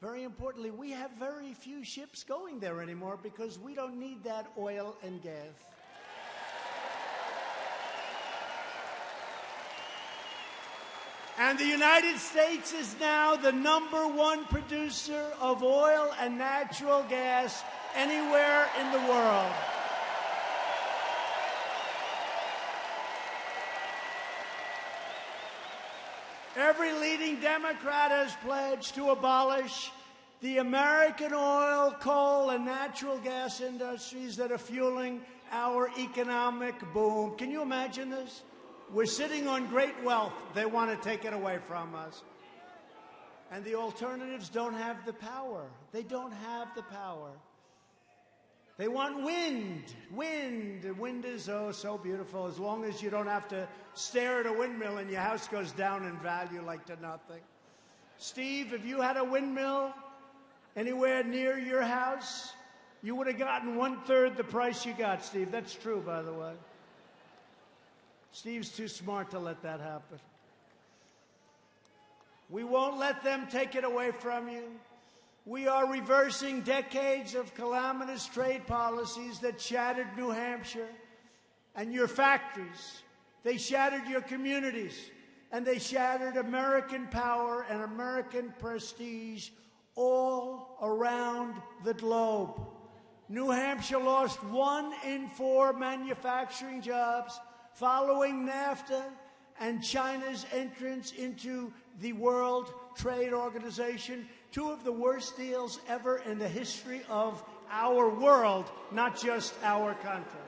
Very importantly, we have very few ships going there anymore because we don't need that oil and gas. And the United States is now the #1 producer of oil and natural gas anywhere in the world. Every leading Democrat has pledged to abolish the American oil, coal, and natural gas industries that are fueling our economic boom. Can you imagine this? We're sitting on great wealth. They want to take it away from us. And the alternatives don't have the power. They don't have the power. They want wind. Wind. Wind is oh so beautiful as long as you don't have to stare at a windmill and your house goes down in value like to nothing. Steve, if you had a windmill anywhere near your house, you would have gotten 1/3 the price you got, Steve. That's true, by the way. Steve's too smart to let that happen. We won't let them take it away from you. We are reversing decades of calamitous trade policies that shattered New Hampshire and your factories. They shattered your communities, and they shattered American power and American prestige all around the globe. New Hampshire lost 1 in 4 manufacturing jobs following NAFTA and China's entrance into the World Trade Organization. 2 of the worst deals ever in the history of our world, not just our country.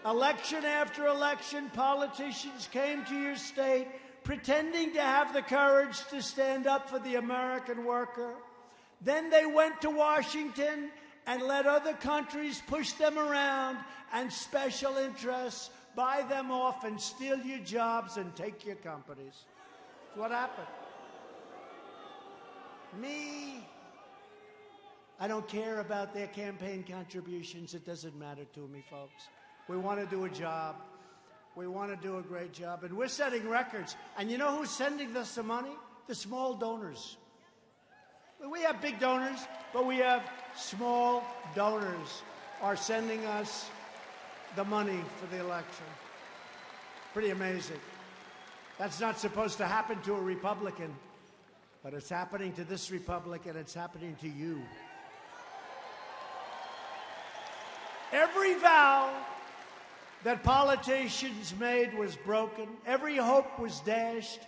Election after election, politicians came to your state pretending to have the courage to stand up for the American worker. Then they went to Washington and let other countries push them around and special interests buy them off and steal your jobs and take your companies. That's what happened. Me, I don't care about their campaign contributions. It doesn't matter to me, folks. We want to do a job. We want to do a great job. And we're setting records. And you know who's sending us the money? The small donors. We have big donors, but we have small donors are sending us the money for the election. Pretty amazing. That's not supposed to happen to a Republican. But it's happening to this republic, and it's happening to you. Every vow that politicians made was broken. Every hope was dashed.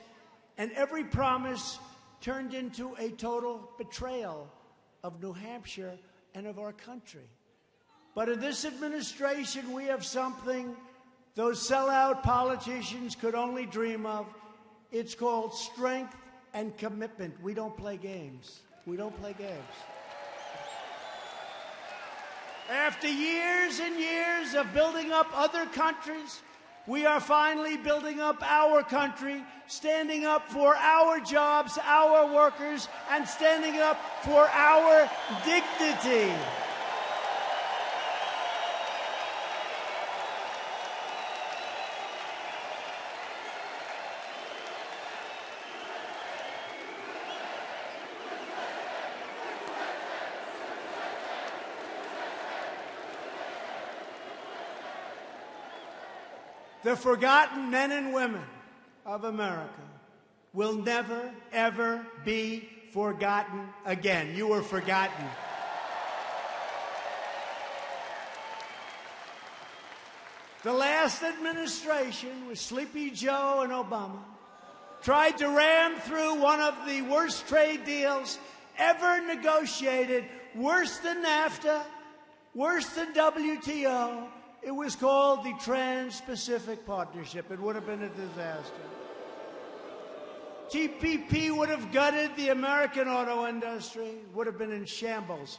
And every promise turned into a total betrayal of New Hampshire and of our country. But in this administration, we have something those sellout politicians could only dream of. It's called strength and commitment. We don't play games. We don't play games. After years and years of building up other countries, we are finally building up our country, standing up for our jobs, our workers, and standing up for our dignity. The forgotten men and women of America will never, ever be forgotten again. You were forgotten. The last administration, with Sleepy Joe and Obama, tried to ram through one of the worst trade deals ever negotiated, worse than NAFTA, worse than WTO. It was called the Trans-Pacific Partnership. It would have been a disaster. TPP would have gutted the American auto industry, would have been in shambles.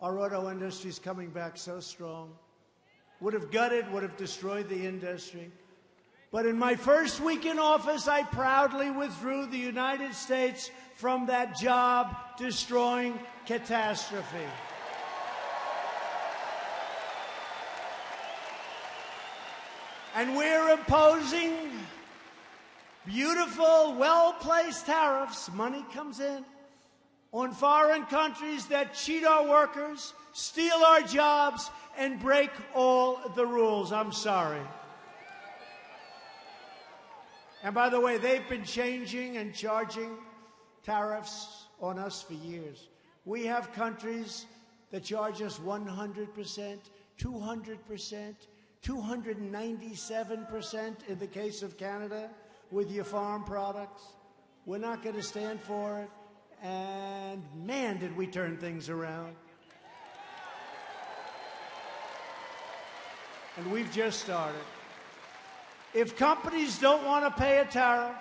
Our auto industry is coming back so strong. Would have gutted, would have destroyed the industry. But in my first week in office, I proudly withdrew the United States from that job-destroying catastrophe. And we're imposing beautiful, well-placed tariffs, money comes in, on foreign countries that cheat our workers, steal our jobs, and break all the rules. I'm sorry. And by the way, they've been changing and charging tariffs on us for years. We have countries that charge us 100%, 200%, 297% in the case of Canada with your farm products. We're not going to stand for it. And man, did we turn things around. And we've just started. If companies don't want to pay a tariff,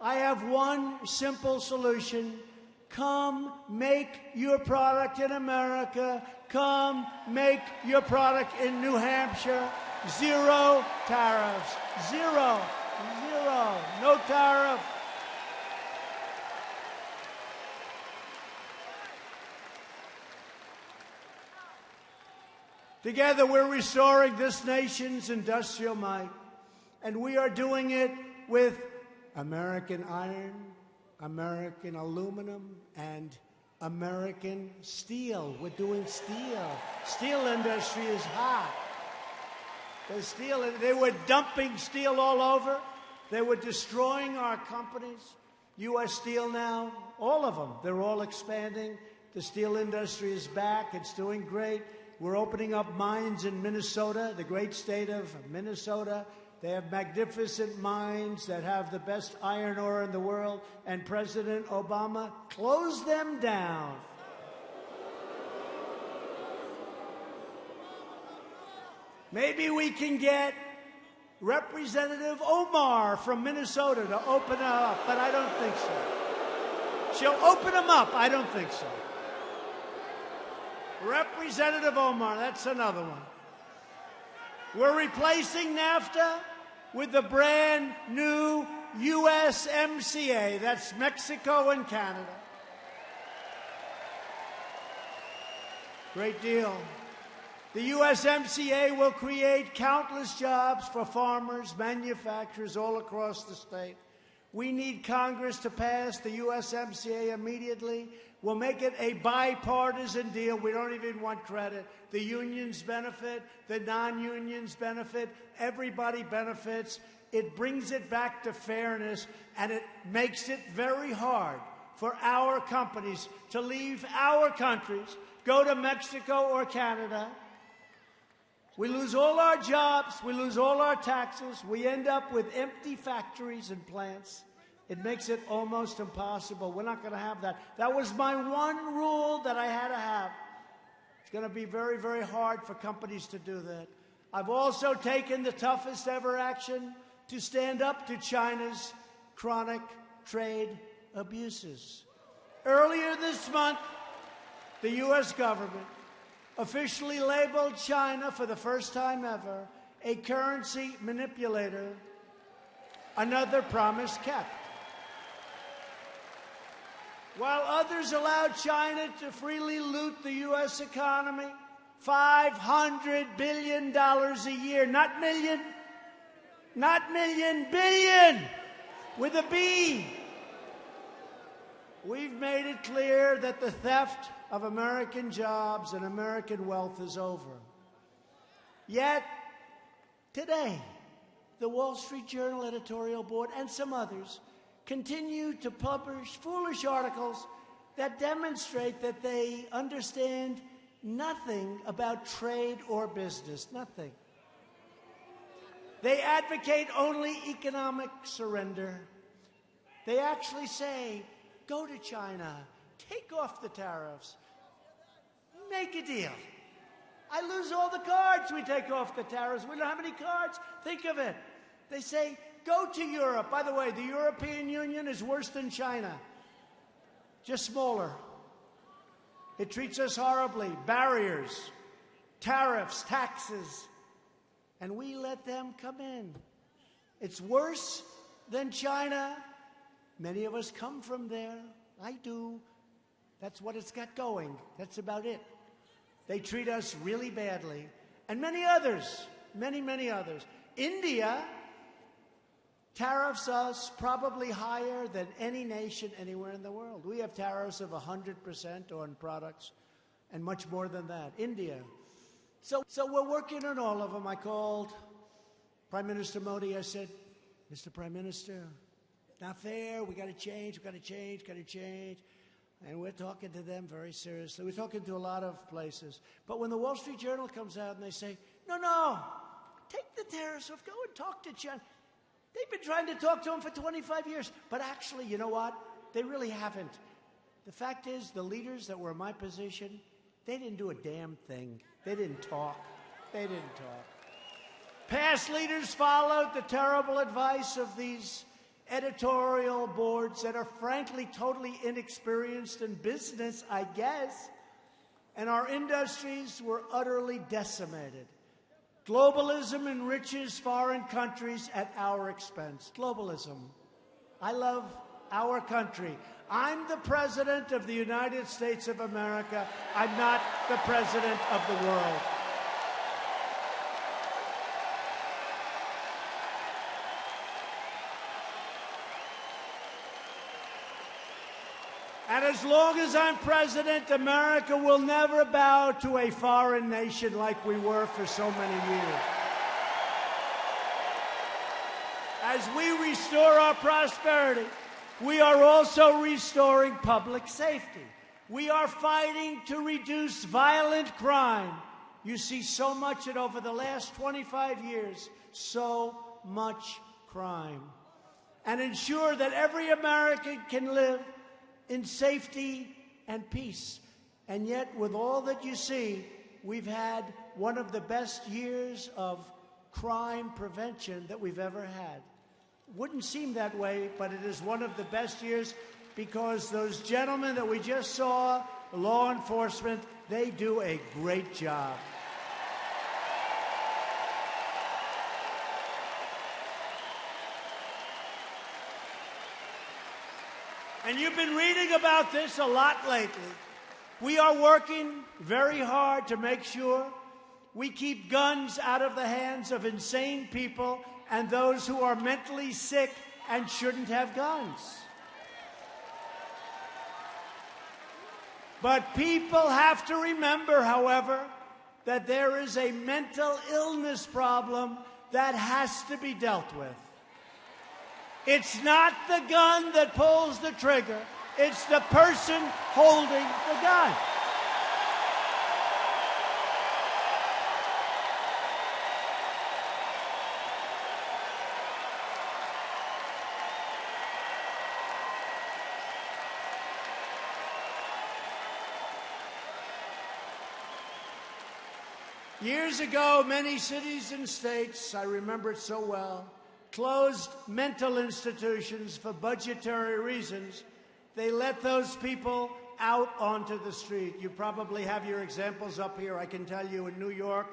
I have one simple solution. Come make your product in America. Come make your product in New Hampshire. Zero tariffs. Zero. Zero. No tariff. Together, we're restoring this nation's industrial might. And we are doing it with American iron, American aluminum, and American steel. We're doing steel. Steel industry is hot. They were dumping steel all over. They were destroying our companies. U.S. Steel now, all of them, they're all expanding. The steel industry is back. It's doing great. We're opening up mines in Minnesota, the great state of Minnesota. They have magnificent mines that have the best iron ore in the world, and President Obama closed them down. Maybe we can get Representative Omar from Minnesota to open it up, but I don't think so. She'll open them up. I don't think so. Representative Omar, that's another one. We're replacing NAFTA with the brand new USMCA. That's Mexico and Canada. Great deal. The USMCA will create countless jobs for farmers, manufacturers all across the state. We need Congress to pass the USMCA immediately. We'll make it a bipartisan deal. We don't even want credit. The unions benefit, the non-unions benefit, everybody benefits. It brings it back to fairness, and it makes it very hard for our companies to leave our countries, go to Mexico or Canada. We lose all our jobs, we lose all our taxes, we end up with empty factories and plants. It makes it almost impossible. We're not going to have that. That was my one rule that I had to have. It's going to be very, very hard for companies to do that. I've also taken the toughest ever action to stand up to China's chronic trade abuses. Earlier this month, the U.S. government officially labeled China for the first time ever a currency manipulator, another promise kept. While others allowed China to freely loot the U.S. economy, $500 billion a year, not million, billion, with a B. We've made it clear that the theft of American jobs and American wealth is over. Yet, today, the Wall Street Journal editorial board and some others continue to publish foolish articles that demonstrate that they understand nothing about trade or business, nothing. They advocate only economic surrender. They actually say, go to China, take off the tariffs, make a deal. I lose all the cards we take off the tariffs. We don't have any cards. Think of it. They say, go to Europe. By the way, the European Union is worse than China, just smaller. It treats us horribly. Barriers, tariffs, taxes, and we let them come in. It's worse than China. Many of us come from there. I do. That's what it's got going. That's about it. They treat us really badly. And many others, many others. India tariffs us probably higher than any nation anywhere in the world. We have tariffs of 100% on products and much more than that. India. So we're working on all of them. I called Prime Minister Modi. I said, Mr. Prime Minister, not fair. We got to change. We got to change. Got to change. And we're talking to them very seriously. We're talking to a lot of places. But when the Wall Street Journal comes out and they say, no, take the tariffs off. Go and talk to China. They've been trying to talk to them for 25 years. But actually, you know what? They really haven't. The fact is, the leaders that were in my position, they didn't do a damn thing. They didn't talk. They didn't talk. Past leaders followed the terrible advice of these editorial boards that are frankly totally inexperienced in business, I guess, and our industries were utterly decimated. Globalism enriches foreign countries at our expense. Globalism. I love our country. I'm the President of the United States of America. I'm not the President of the world. And as long as I'm president, America will never bow to a foreign nation like we were for so many years. As we restore our prosperity, we are also restoring public safety. We are fighting to reduce violent crime. You see so much it over the last 25 years, so much crime. And ensure that every American can live in safety and peace. And yet, with all that you see, we've had one of the best years of crime prevention that we've ever had. Wouldn't seem that way, but it is one of the best years because those gentlemen that we just saw, law enforcement, they do a great job. And you've been reading about this a lot lately. We are working very hard to make sure we keep guns out of the hands of insane people and those who are mentally sick and shouldn't have guns. But people have to remember, however, that there is a mental illness problem that has to be dealt with. It's not the gun that pulls the trigger. It's the person holding the gun. Years ago, many cities and states, I remember it so well, closed mental institutions for budgetary reasons. They let those people out onto the street. You probably have your examples up here. I can tell you in New York,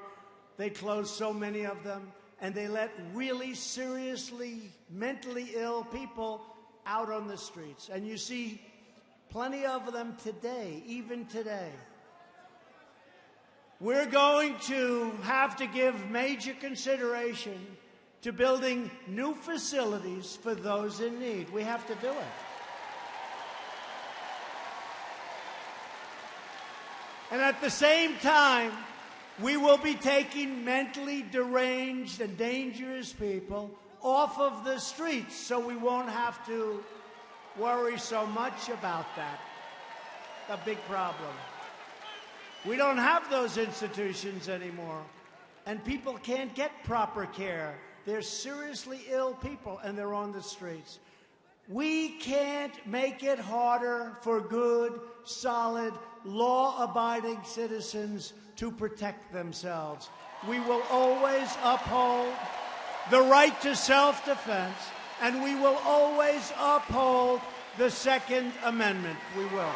they closed so many of them, and they let really seriously mentally ill people out on the streets. And you see plenty of them today, even today. We're going to have to give major consideration to building new facilities for those in need. We have to do it. And at the same time, we will be taking mentally deranged and dangerous people off of the streets, so we won't have to worry so much about that. A big problem. We don't have those institutions anymore, and people can't get proper care. They're seriously ill people, and they're on the streets. We can't make it harder for good, solid, law-abiding citizens to protect themselves. We will always uphold the right to self-defense, and we will always uphold the Second Amendment. We will.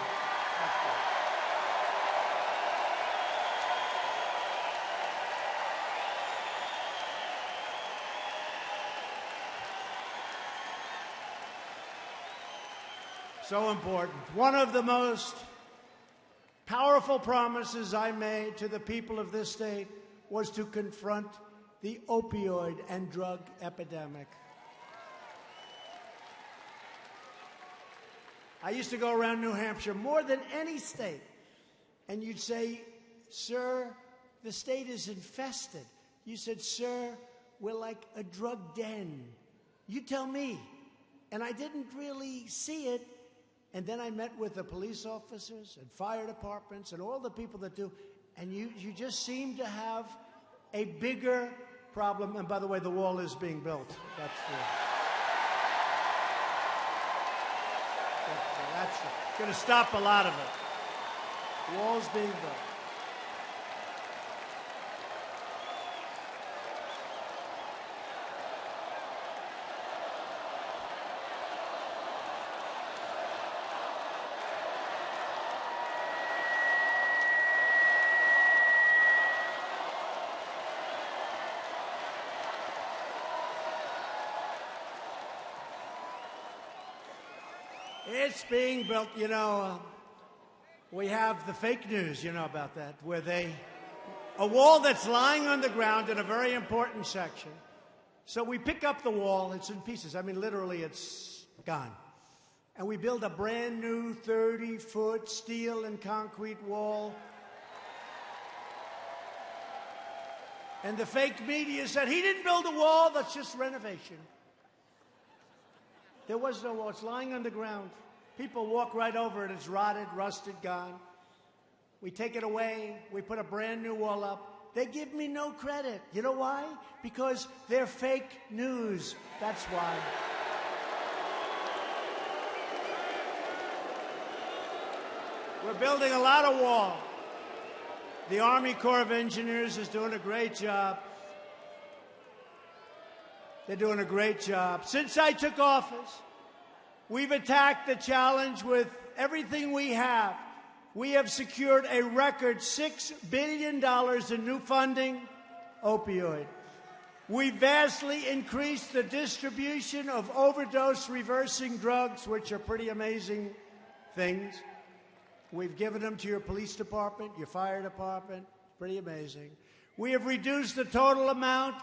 So important. One of the most powerful promises I made to the people of this state was to confront the opioid and drug epidemic. I used to go around New Hampshire more than any state, and you'd say, "Sir, the state is infested." You said, "Sir, we're like a drug den." You tell me. And I didn't really see it. And then I met with the police officers and fire departments and all the people that do, and you just seem to have a bigger problem. And by the way, the wall is being built. That's going to stop a lot of it. The wall's being built. It's being built. You know, we have the fake news, you know about that, where a wall that's lying on the ground in a very important section. So we pick up the wall, it's in pieces. I mean, literally, it's gone. And we build a brand new 30-foot steel and concrete wall. And the fake media said, he didn't build a wall, that's just renovation. There was no wall, it's lying on the ground. People walk right over it, it's rotted, rusted, gone. We take it away, we put a brand new wall up. They give me no credit. You know why? Because they're fake news, that's why. We're building a lot of wall. The Army Corps of Engineers is doing a great job. They're doing a great job. Since I took office, we've attacked the challenge with everything we have. We have secured a record $6 billion in new funding, opioid. We vastly increased the distribution of overdose-reversing drugs, which are pretty amazing things. We've given them to your police department, your fire department, pretty amazing. We have reduced the total amount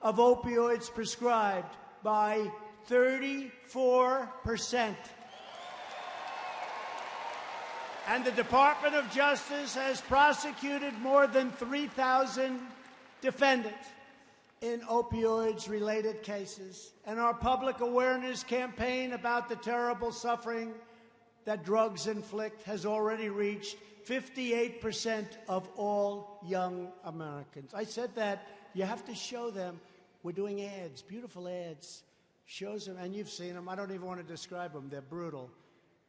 of opioids prescribed by 34%. And the Department of Justice has prosecuted more than 3,000 defendants in opioids-related cases. And our public awareness campaign about the terrible suffering that drugs inflict has already reached 58% of all young Americans. I said that you have to show them. We're doing ads, beautiful ads, shows them, and you've seen them. I don't even want to describe them. They're brutal.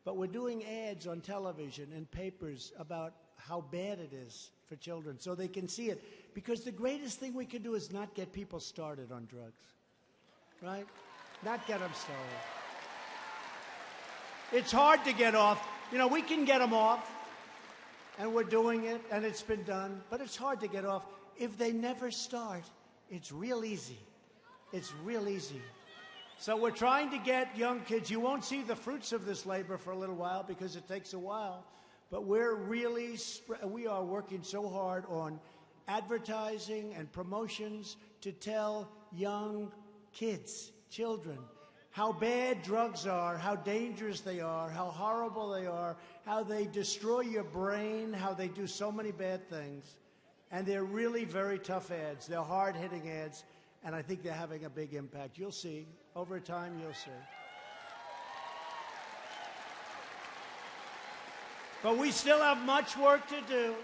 But we're doing ads on television and papers about how bad it is for children so they can see it. Because the greatest thing we can do is not get people started on drugs, right? Not get them started. It's hard to get off. You know, we can get them off, and we're doing it, and it's been done, but it's hard to get off. If they never start, it's real easy. It's real easy. So we're trying to get young kids. You won't see the fruits of this labor for a little while because it takes a while, but we are working so hard on advertising and promotions to tell young kids, children, how bad drugs are, how dangerous they are, how horrible they are, how they destroy your brain, how they do so many bad things. And they're really very tough ads. They're hard-hitting ads, and I think they're having a big impact. You'll see. Over time, you'll see. But we still have much work to do.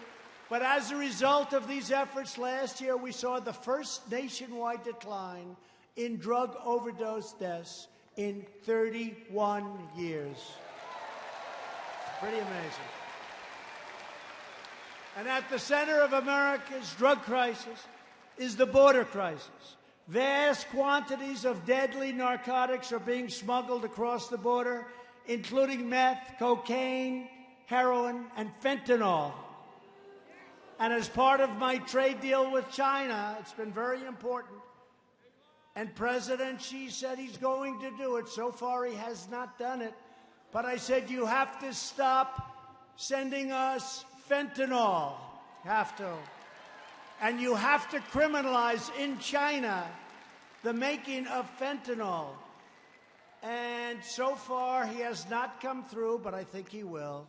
But as a result of these efforts, last year we saw the first nationwide decline in drug overdose deaths in 31 years. Pretty amazing. And at the center of America's drug crisis is the border crisis. Vast quantities of deadly narcotics are being smuggled across the border, including meth, cocaine, heroin, and fentanyl. And as part of my trade deal with China, it's been very important. And President Xi said he's going to do it. So far, he has not done it. But I said, you have to stop sending us fentanyl. Have to. And you have to criminalize in China the making of fentanyl. And so far, he has not come through, but I think he will.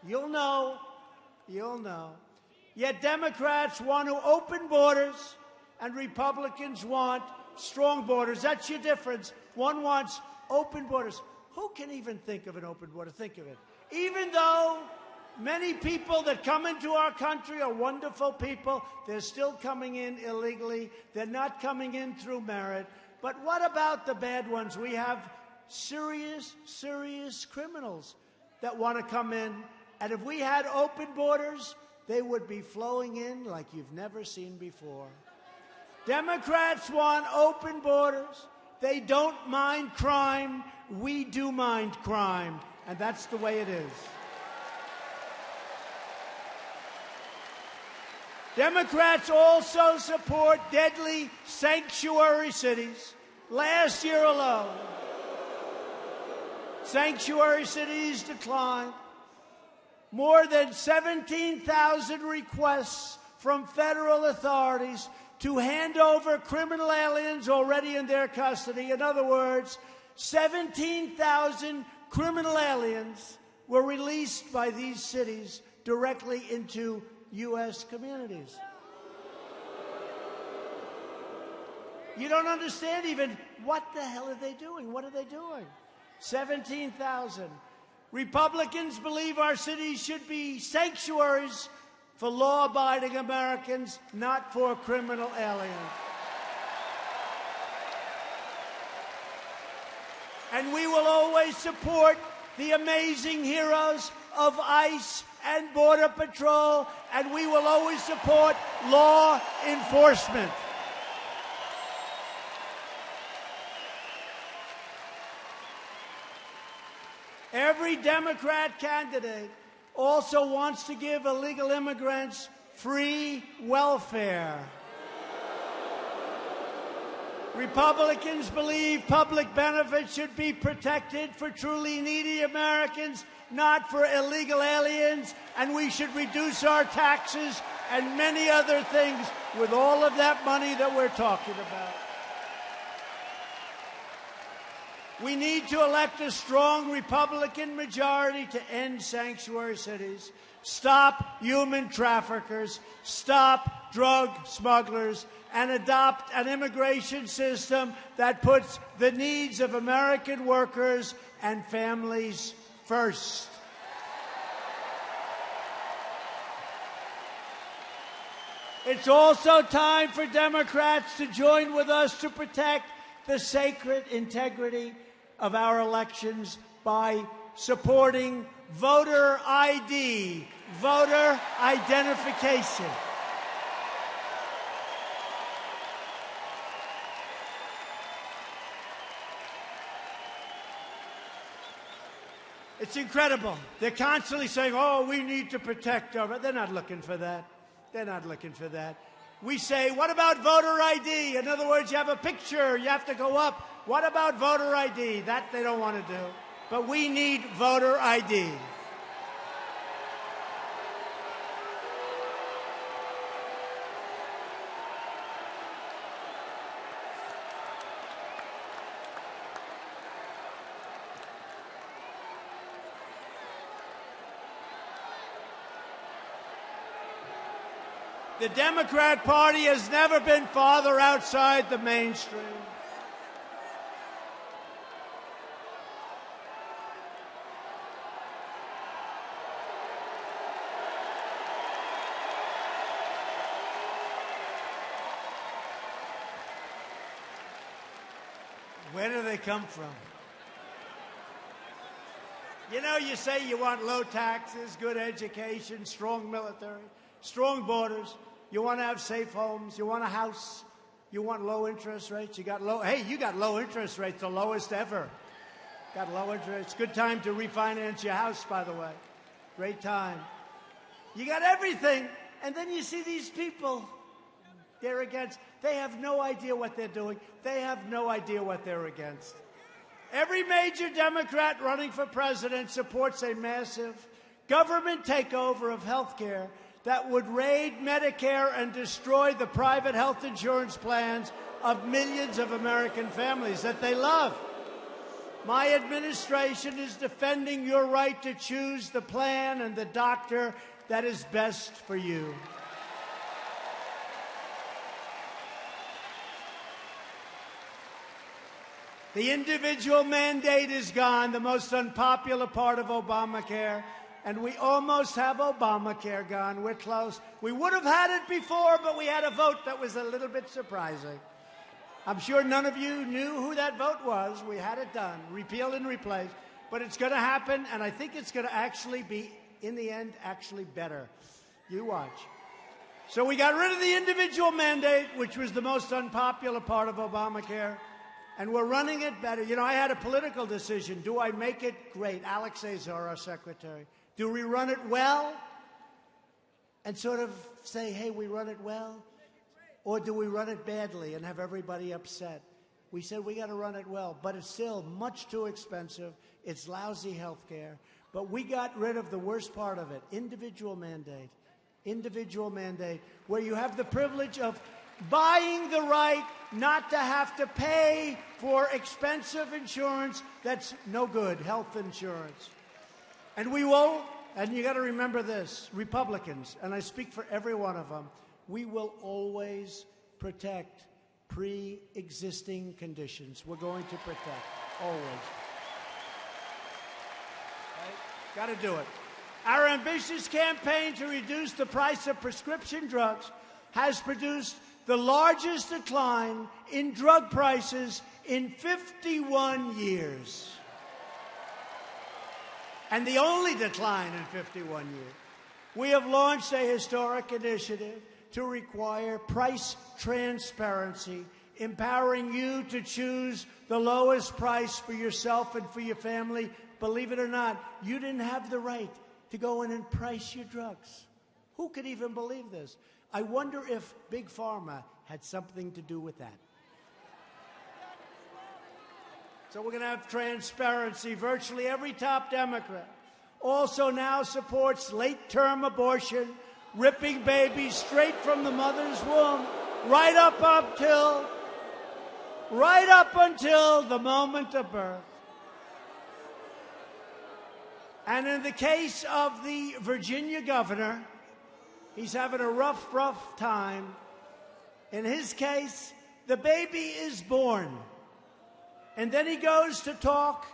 You'll know. You'll know. Yet Democrats want to open borders, and Republicans want strong borders. That's your difference. One wants open borders. Who can even think of an open border? Think of it. Even though many people that come into our country are wonderful people, they're still coming in illegally. They're not coming in through merit. But what about the bad ones? We have serious, serious criminals that want to come in. And if we had open borders, they would be flowing in like you've never seen before. Democrats want open borders. They don't mind crime. We do mind crime. And that's the way it is. Democrats also support deadly sanctuary cities. Last year alone, sanctuary cities declined. More than 17,000 requests from federal authorities to hand over criminal aliens already in their custody. In other words, 17,000 criminal aliens were released by these cities directly into U.S. communities. You don't understand even what the hell are they doing? What are they doing? 17,000. Republicans believe our cities should be sanctuaries for law-abiding Americans, not for criminal aliens. And we will always support the amazing heroes of ICE and Border Patrol, and we will always support law enforcement. Every Democrat candidate also wants to give illegal immigrants free welfare. Republicans believe public benefits should be protected for truly needy Americans, not for illegal aliens, and we should reduce our taxes and many other things with all of that money that we're talking about. We need to elect a strong Republican majority to end sanctuary cities, stop human traffickers, stop drug smugglers, and adopt an immigration system that puts the needs of American workers and families first. It's also time for Democrats to join with us to protect the sacred integrity of our elections by supporting voter ID, voter identification. It's incredible. They're constantly saying, oh, we need to protect our... They're not looking for that. They're not looking for that. We say, what about voter ID? In other words, you have a picture, you have to go up. What about voter ID? That they don't want to do. But we need voter ID. The Democrat Party has never been farther outside the mainstream. Where do they come from? You know, you say you want low taxes, good education, strong military, strong borders. You want to have safe homes. You want a house. You want low interest rates. You got low interest rates, the lowest ever. Got low interest. Good time to refinance your house, by the way. Great time. You got everything. And then you see these people. They're against. They have no idea what they're doing. They have no idea what they're against. Every major Democrat running for president supports a massive government takeover of health care that would raid Medicare and destroy the private health insurance plans of millions of American families that they love. My administration is defending your right to choose the plan and the doctor that is best for you. The individual mandate is gone, the most unpopular part of Obamacare. And we almost have Obamacare gone. We're close. We would have had it before, but we had a vote that was a little bit surprising. I'm sure none of you knew who that vote was. We had it done, repealed and replaced. But it's going to happen, and I think it's going to actually be, in the end, actually better. You watch. So we got rid of the individual mandate, which was the most unpopular part of Obamacare, and we're running it better. You know, I had a political decision. Do I make it great? Alex Azar, our secretary. Do we run it well and sort of say, hey, we run it well? Or do we run it badly and have everybody upset? We said we got to run it well, but it's still much too expensive. It's lousy health care. But we got rid of the worst part of it, individual mandate. Individual mandate, where you have the privilege of buying the right not to have to pay for expensive insurance that's no good, health insurance. And we will, and you got to remember this, Republicans, and I speak for every one of them, we will always protect pre-existing conditions. We're going to protect, always. Right? Got to do it. Our ambitious campaign to reduce the price of prescription drugs has produced the largest decline in drug prices in 51 years. And the only decline in 51 years. We have launched a historic initiative to require price transparency, empowering you to choose the lowest price for yourself and for your family. Believe it or not, you didn't have the right to go in and price your drugs. Who could even believe this? I wonder if Big Pharma had something to do with that. So we're going to have transparency. Virtually every top Democrat also now supports late-term abortion, ripping babies straight from the mother's womb, right up until the moment of birth. And in the case of the Virginia governor, he's having a rough time. In his case, the baby is born. And then he goes to talk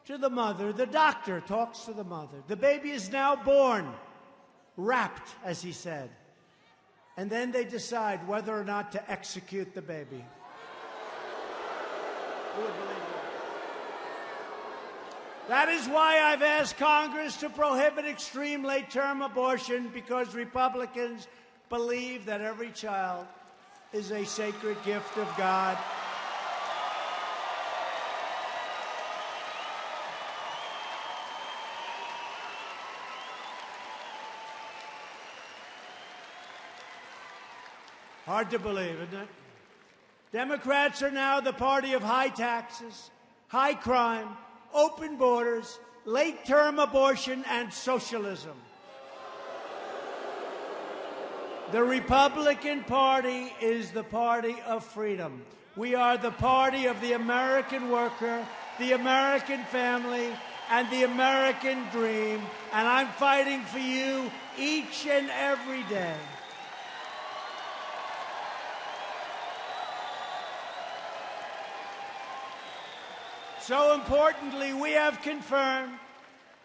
to the mother. The doctor talks to the mother. The baby is now born, wrapped, as he said. And then they decide whether or not to execute the baby. Who would believe that? That is why I've asked Congress to prohibit extreme late-term abortion, because Republicans believe that every child is a sacred gift of God. Hard to believe, isn't it? Democrats are now the party of high taxes, high crime, open borders, late-term abortion, and socialism. The Republican Party is the party of freedom. We are the party of the American worker, the American family, and the American dream, and I'm fighting for you each and every day. So importantly, we have confirmed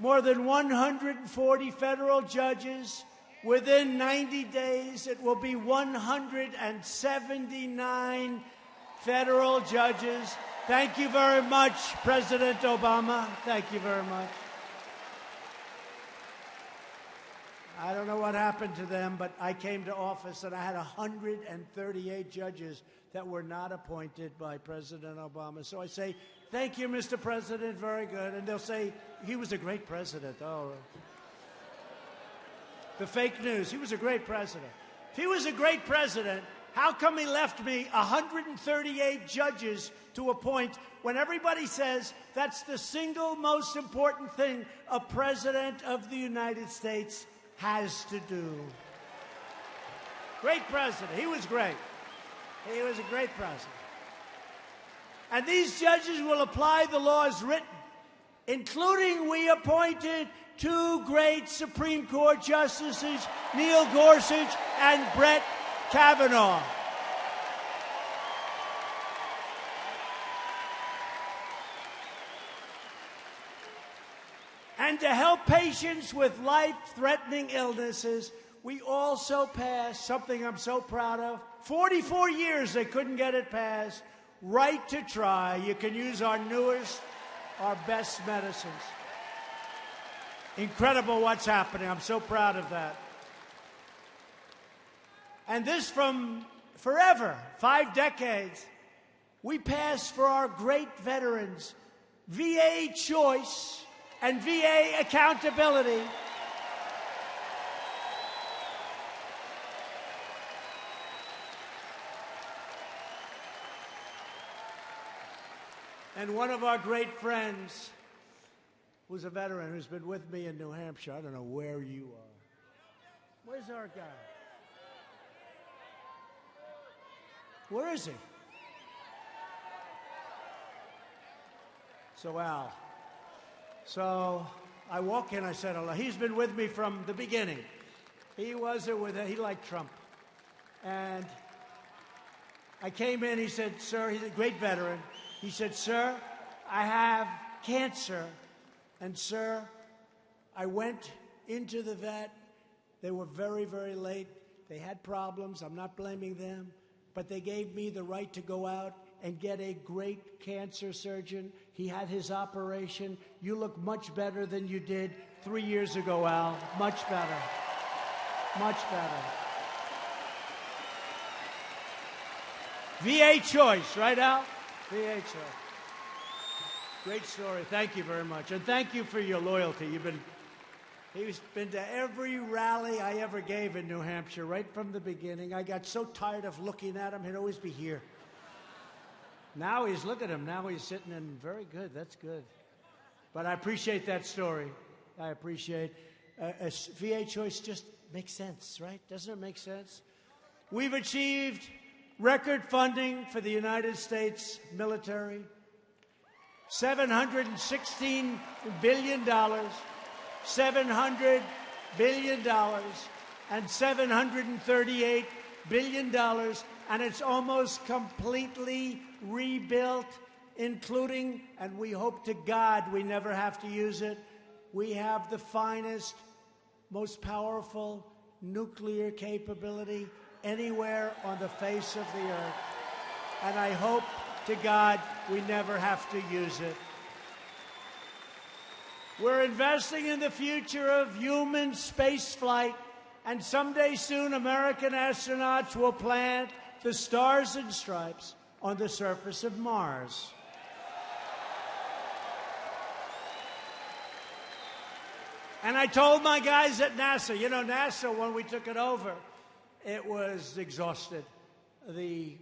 more than 140 federal judges. Within 90 days, it will be 179 federal judges. Thank you very much, President Obama. Thank you very much. I don't know what happened to them, but I came to office and I had 138 judges that were not appointed by President Obama. So I say, thank you, Mr. President, very good. And they'll say, he was a great president. Oh, the fake news, he was a great president. If he was a great president, how come he left me 138 judges to appoint when everybody says that's the single most important thing a president of the United States has to do? Great president. He was great. He was a great president. And these judges will apply the laws written, including we appointed 2 great Supreme Court justices, Neil Gorsuch and Brett Kavanaugh. And to help patients with life-threatening illnesses, we also passed something I'm so proud of. 44 years they couldn't get it passed. Right to try. You can use our newest, our best medicines. Incredible what's happening. I'm so proud of that. And this from forever, 5 decades, we passed for our great veterans VA choice and VA accountability. And one of our great friends who's a veteran who's been with me in New Hampshire. I don't know where you are. Where's our guy? Where is he? So Al. So I walk in, I said hello. He's been with me from the beginning. He wasn't with it. He liked Trump. And I came in, he said, sir, he's a great veteran. He said, sir, I have cancer. And, sir, I went into the vet. They were very, very late. They had problems. I'm not blaming them. But they gave me the right to go out and get a great cancer surgeon. He had his operation. You look much better than you did 3 years ago, Al. Much better. Much better. VA choice, right, Al? VA choice. Great story. Thank you very much. And thank you for your loyalty. He's been to every rally I ever gave in New Hampshire right from the beginning. I got so tired of looking at him. He'd always be here. Now look at him. Now he's sitting in very good. That's good. But I appreciate that story. I appreciate a VA choice just makes sense, right? Doesn't it make sense? We've achieved record funding for the United States military. $716 billion, $700 billion, and $738 billion, and it's almost completely rebuilt, including, and we hope to God we never have to use it, we have the finest, most powerful nuclear capability anywhere on the face of the earth. And I hope to God we never have to use it. We're investing in the future of human space flight, and someday soon American astronauts will plant the stars and stripes on the surface of Mars. And I told my guys at NASA, you know, NASA, when we took it over, it was exhausted. the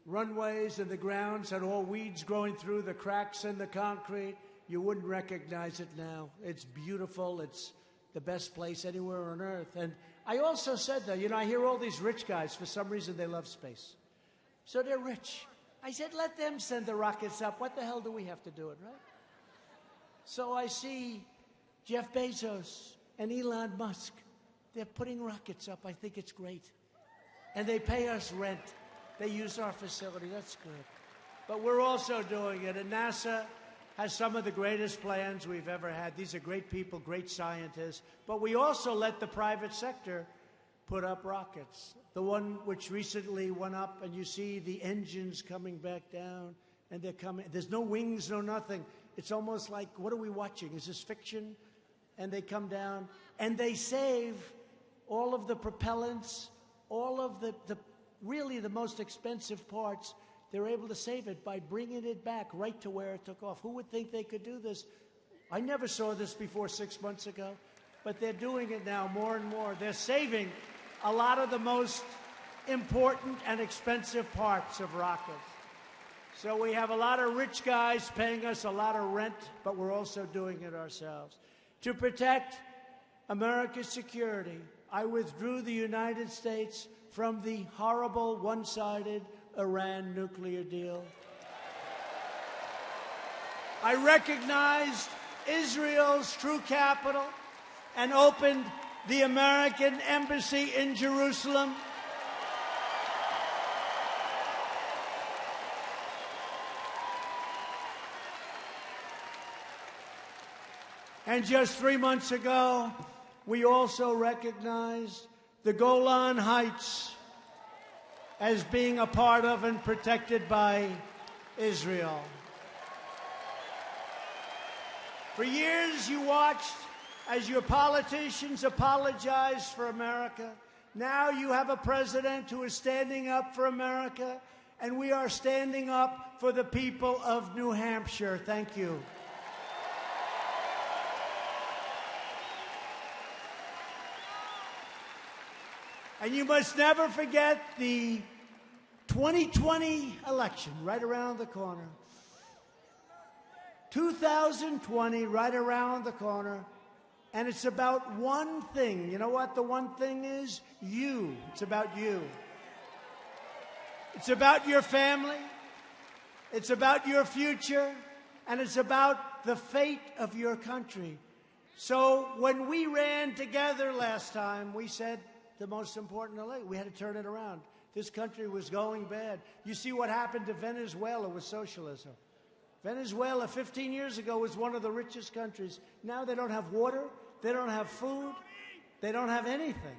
runways and the grounds had all weeds growing through the cracks in the concrete. You wouldn't recognize it now. It's beautiful. It's the best place anywhere on Earth. And I also said that, I hear all these rich guys, for some reason they love space. So they're rich. I said, let them send the rockets up. What the hell do we have to do it, right? So I see Jeff Bezos and Elon Musk. They're putting rockets up. I think it's great. And they pay us rent. They use our facility. That's good. But we're also doing it. And NASA has some of the greatest plans we've ever had. These are great people, great scientists. But we also let the private sector put up rockets. The one which recently went up, and you see the engines coming back down, and they're coming. There's no wings, no nothing. It's almost like, what are we watching? Is this fiction? And they come down, and they save all of the propellants, all of the really the most expensive parts. They're able to save it by bringing it back right to where it took off. Who would think they could do this? I never saw this before 6 months ago, but they're doing it now more and more. They're saving a lot of the most important and expensive parts of rockets. So we have a lot of rich guys paying us a lot of rent, but we're also doing it ourselves. To protect America's security, I withdrew the United States from the horrible, one-sided Iran nuclear deal. I recognized Israel's true capital and opened the American embassy in Jerusalem. And just 3 months ago, we also recognized the Golan Heights as being a part of and protected by Israel. For years, you watched as your politicians apologized for America. Now you have a president who is standing up for America, and we are standing up for the people of New Hampshire. Thank you. And you must never forget the 2020 election right around the corner. 2020 right around the corner. And it's about one thing. You know what the one thing is? You. It's about you. It's about your family. It's about your future. And it's about the fate of your country. So when we ran together last time, we said, the most important elect. We had to turn it around. This country was going bad. You see what happened to Venezuela with socialism. Venezuela 15 years ago was one of the richest countries. Now they don't have water, they don't have food, they don't have anything.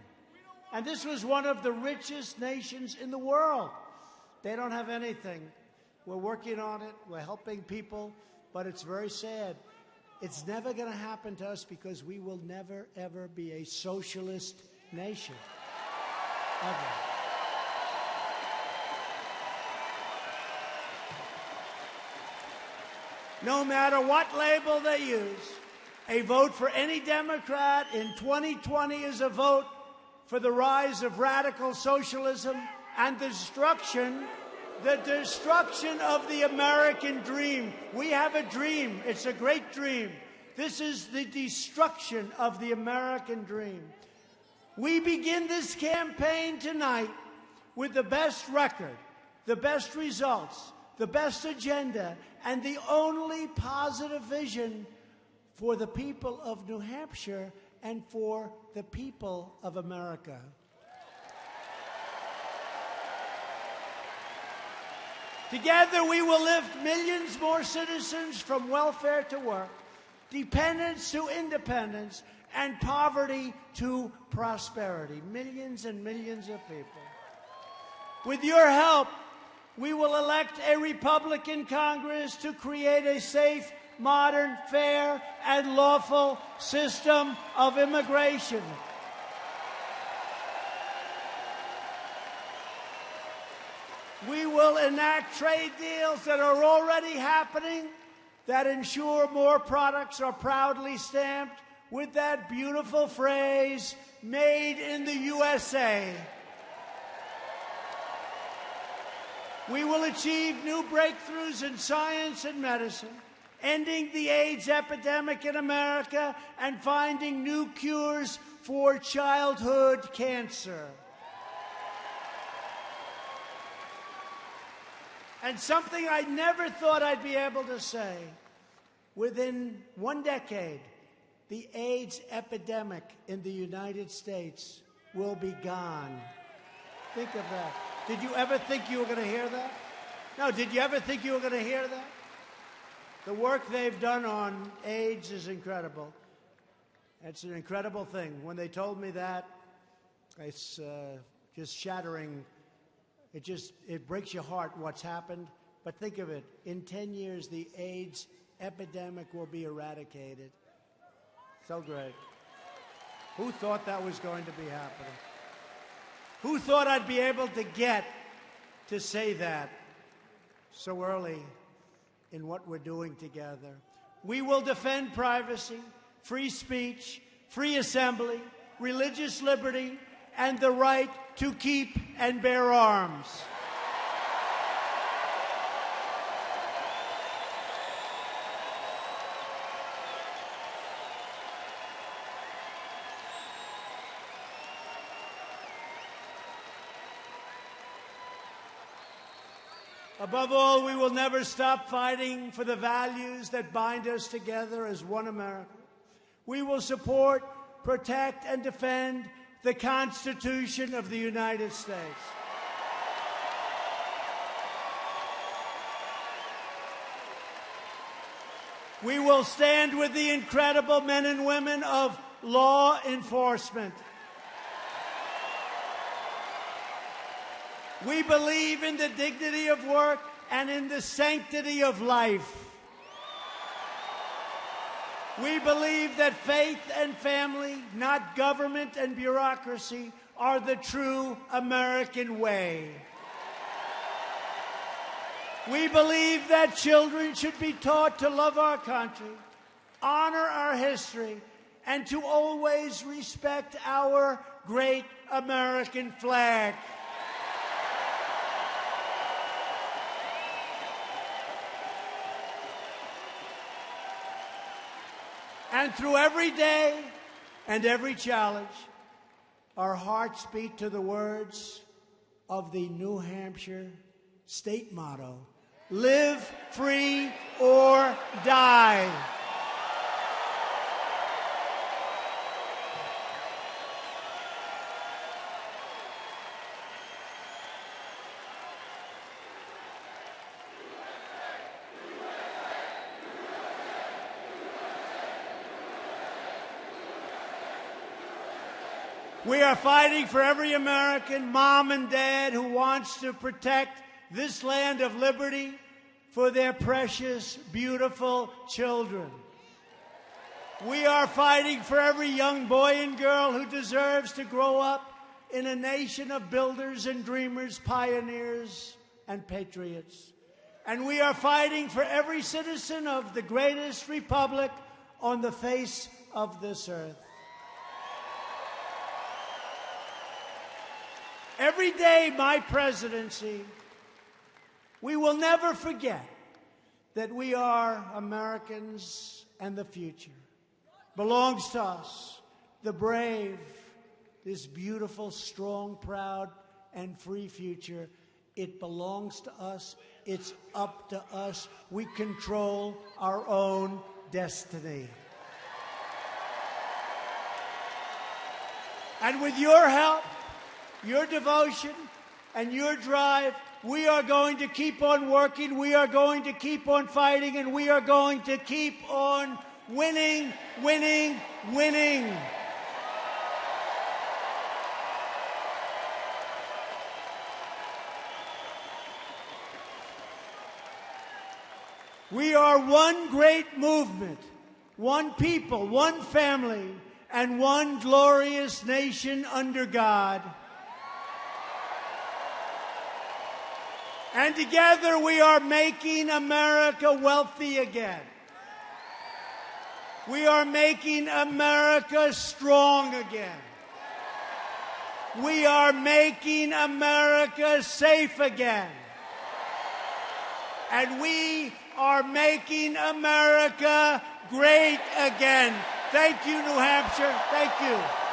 And this was one of the richest nations in the world. They don't have anything. We're working on it, we're helping people, but it's very sad. It's never going to happen to us because we will never, ever be a socialist nation. Ever. No matter what label they use, a vote for any Democrat in 2020 is a vote for the rise of radical socialism and the destruction of the American dream. We have a dream. It's a great dream. This is the destruction of the American dream. We begin this campaign tonight with the best record, the best results, the best agenda, and the only positive vision for the people of New Hampshire and for the people of America. Together we will lift millions more citizens from welfare to work, dependence to independence, and poverty to prosperity. Millions and millions of people. With your help, we will elect a Republican Congress to create a safe, modern, fair, and lawful system of immigration. We will enact trade deals that are already happening that ensure more products are proudly stamped with that beautiful phrase, made in the USA. We will achieve new breakthroughs in science and medicine, ending the AIDS epidemic in America and finding new cures for childhood cancer. And something I never thought I'd be able to say, within 1 decade, the AIDS epidemic in the United States will be gone. Think of that. Did you ever think you were going to hear that? No, did you ever think you were going to hear that? The work they've done on AIDS is incredible. It's an incredible thing. When they told me that, it's just shattering. It breaks your heart what's happened. But think of it. In 10 years, the AIDS epidemic will be eradicated. So great. Who thought that was going to be happening? Who thought I'd be able to get to say that so early in what we're doing together? We will defend privacy, free speech, free assembly, religious liberty, and the right to keep and bear arms. Above all, we will never stop fighting for the values that bind us together as one America. We will support, protect, and defend the Constitution of the United States. We will stand with the incredible men and women of law enforcement. We believe in the dignity of work and in the sanctity of life. We believe that faith and family, not government and bureaucracy, are the true American way. We believe that children should be taught to love our country, honor our history, and to always respect our great American flag. And through every day and every challenge, our hearts beat to the words of the New Hampshire state motto, live free or die. We are fighting for every American mom and dad who wants to protect this land of liberty for their precious, beautiful children. We are fighting for every young boy and girl who deserves to grow up in a nation of builders and dreamers, pioneers and patriots. And we are fighting for every citizen of the greatest republic on the face of this earth. Every day, my presidency, we will never forget that we are Americans and the future belongs to us, the brave, this beautiful, strong, proud, and free future. It belongs to us. It's up to us. We control our own destiny. And with your help, your devotion, and your drive, we are going to keep on working, we are going to keep on fighting, and we are going to keep on winning, winning, winning. We are one great movement, one people, one family, and one glorious nation under God. And together we are making America wealthy again. We are making America strong again. We are making America safe again. And we are making America great again. Thank you, New Hampshire. Thank you.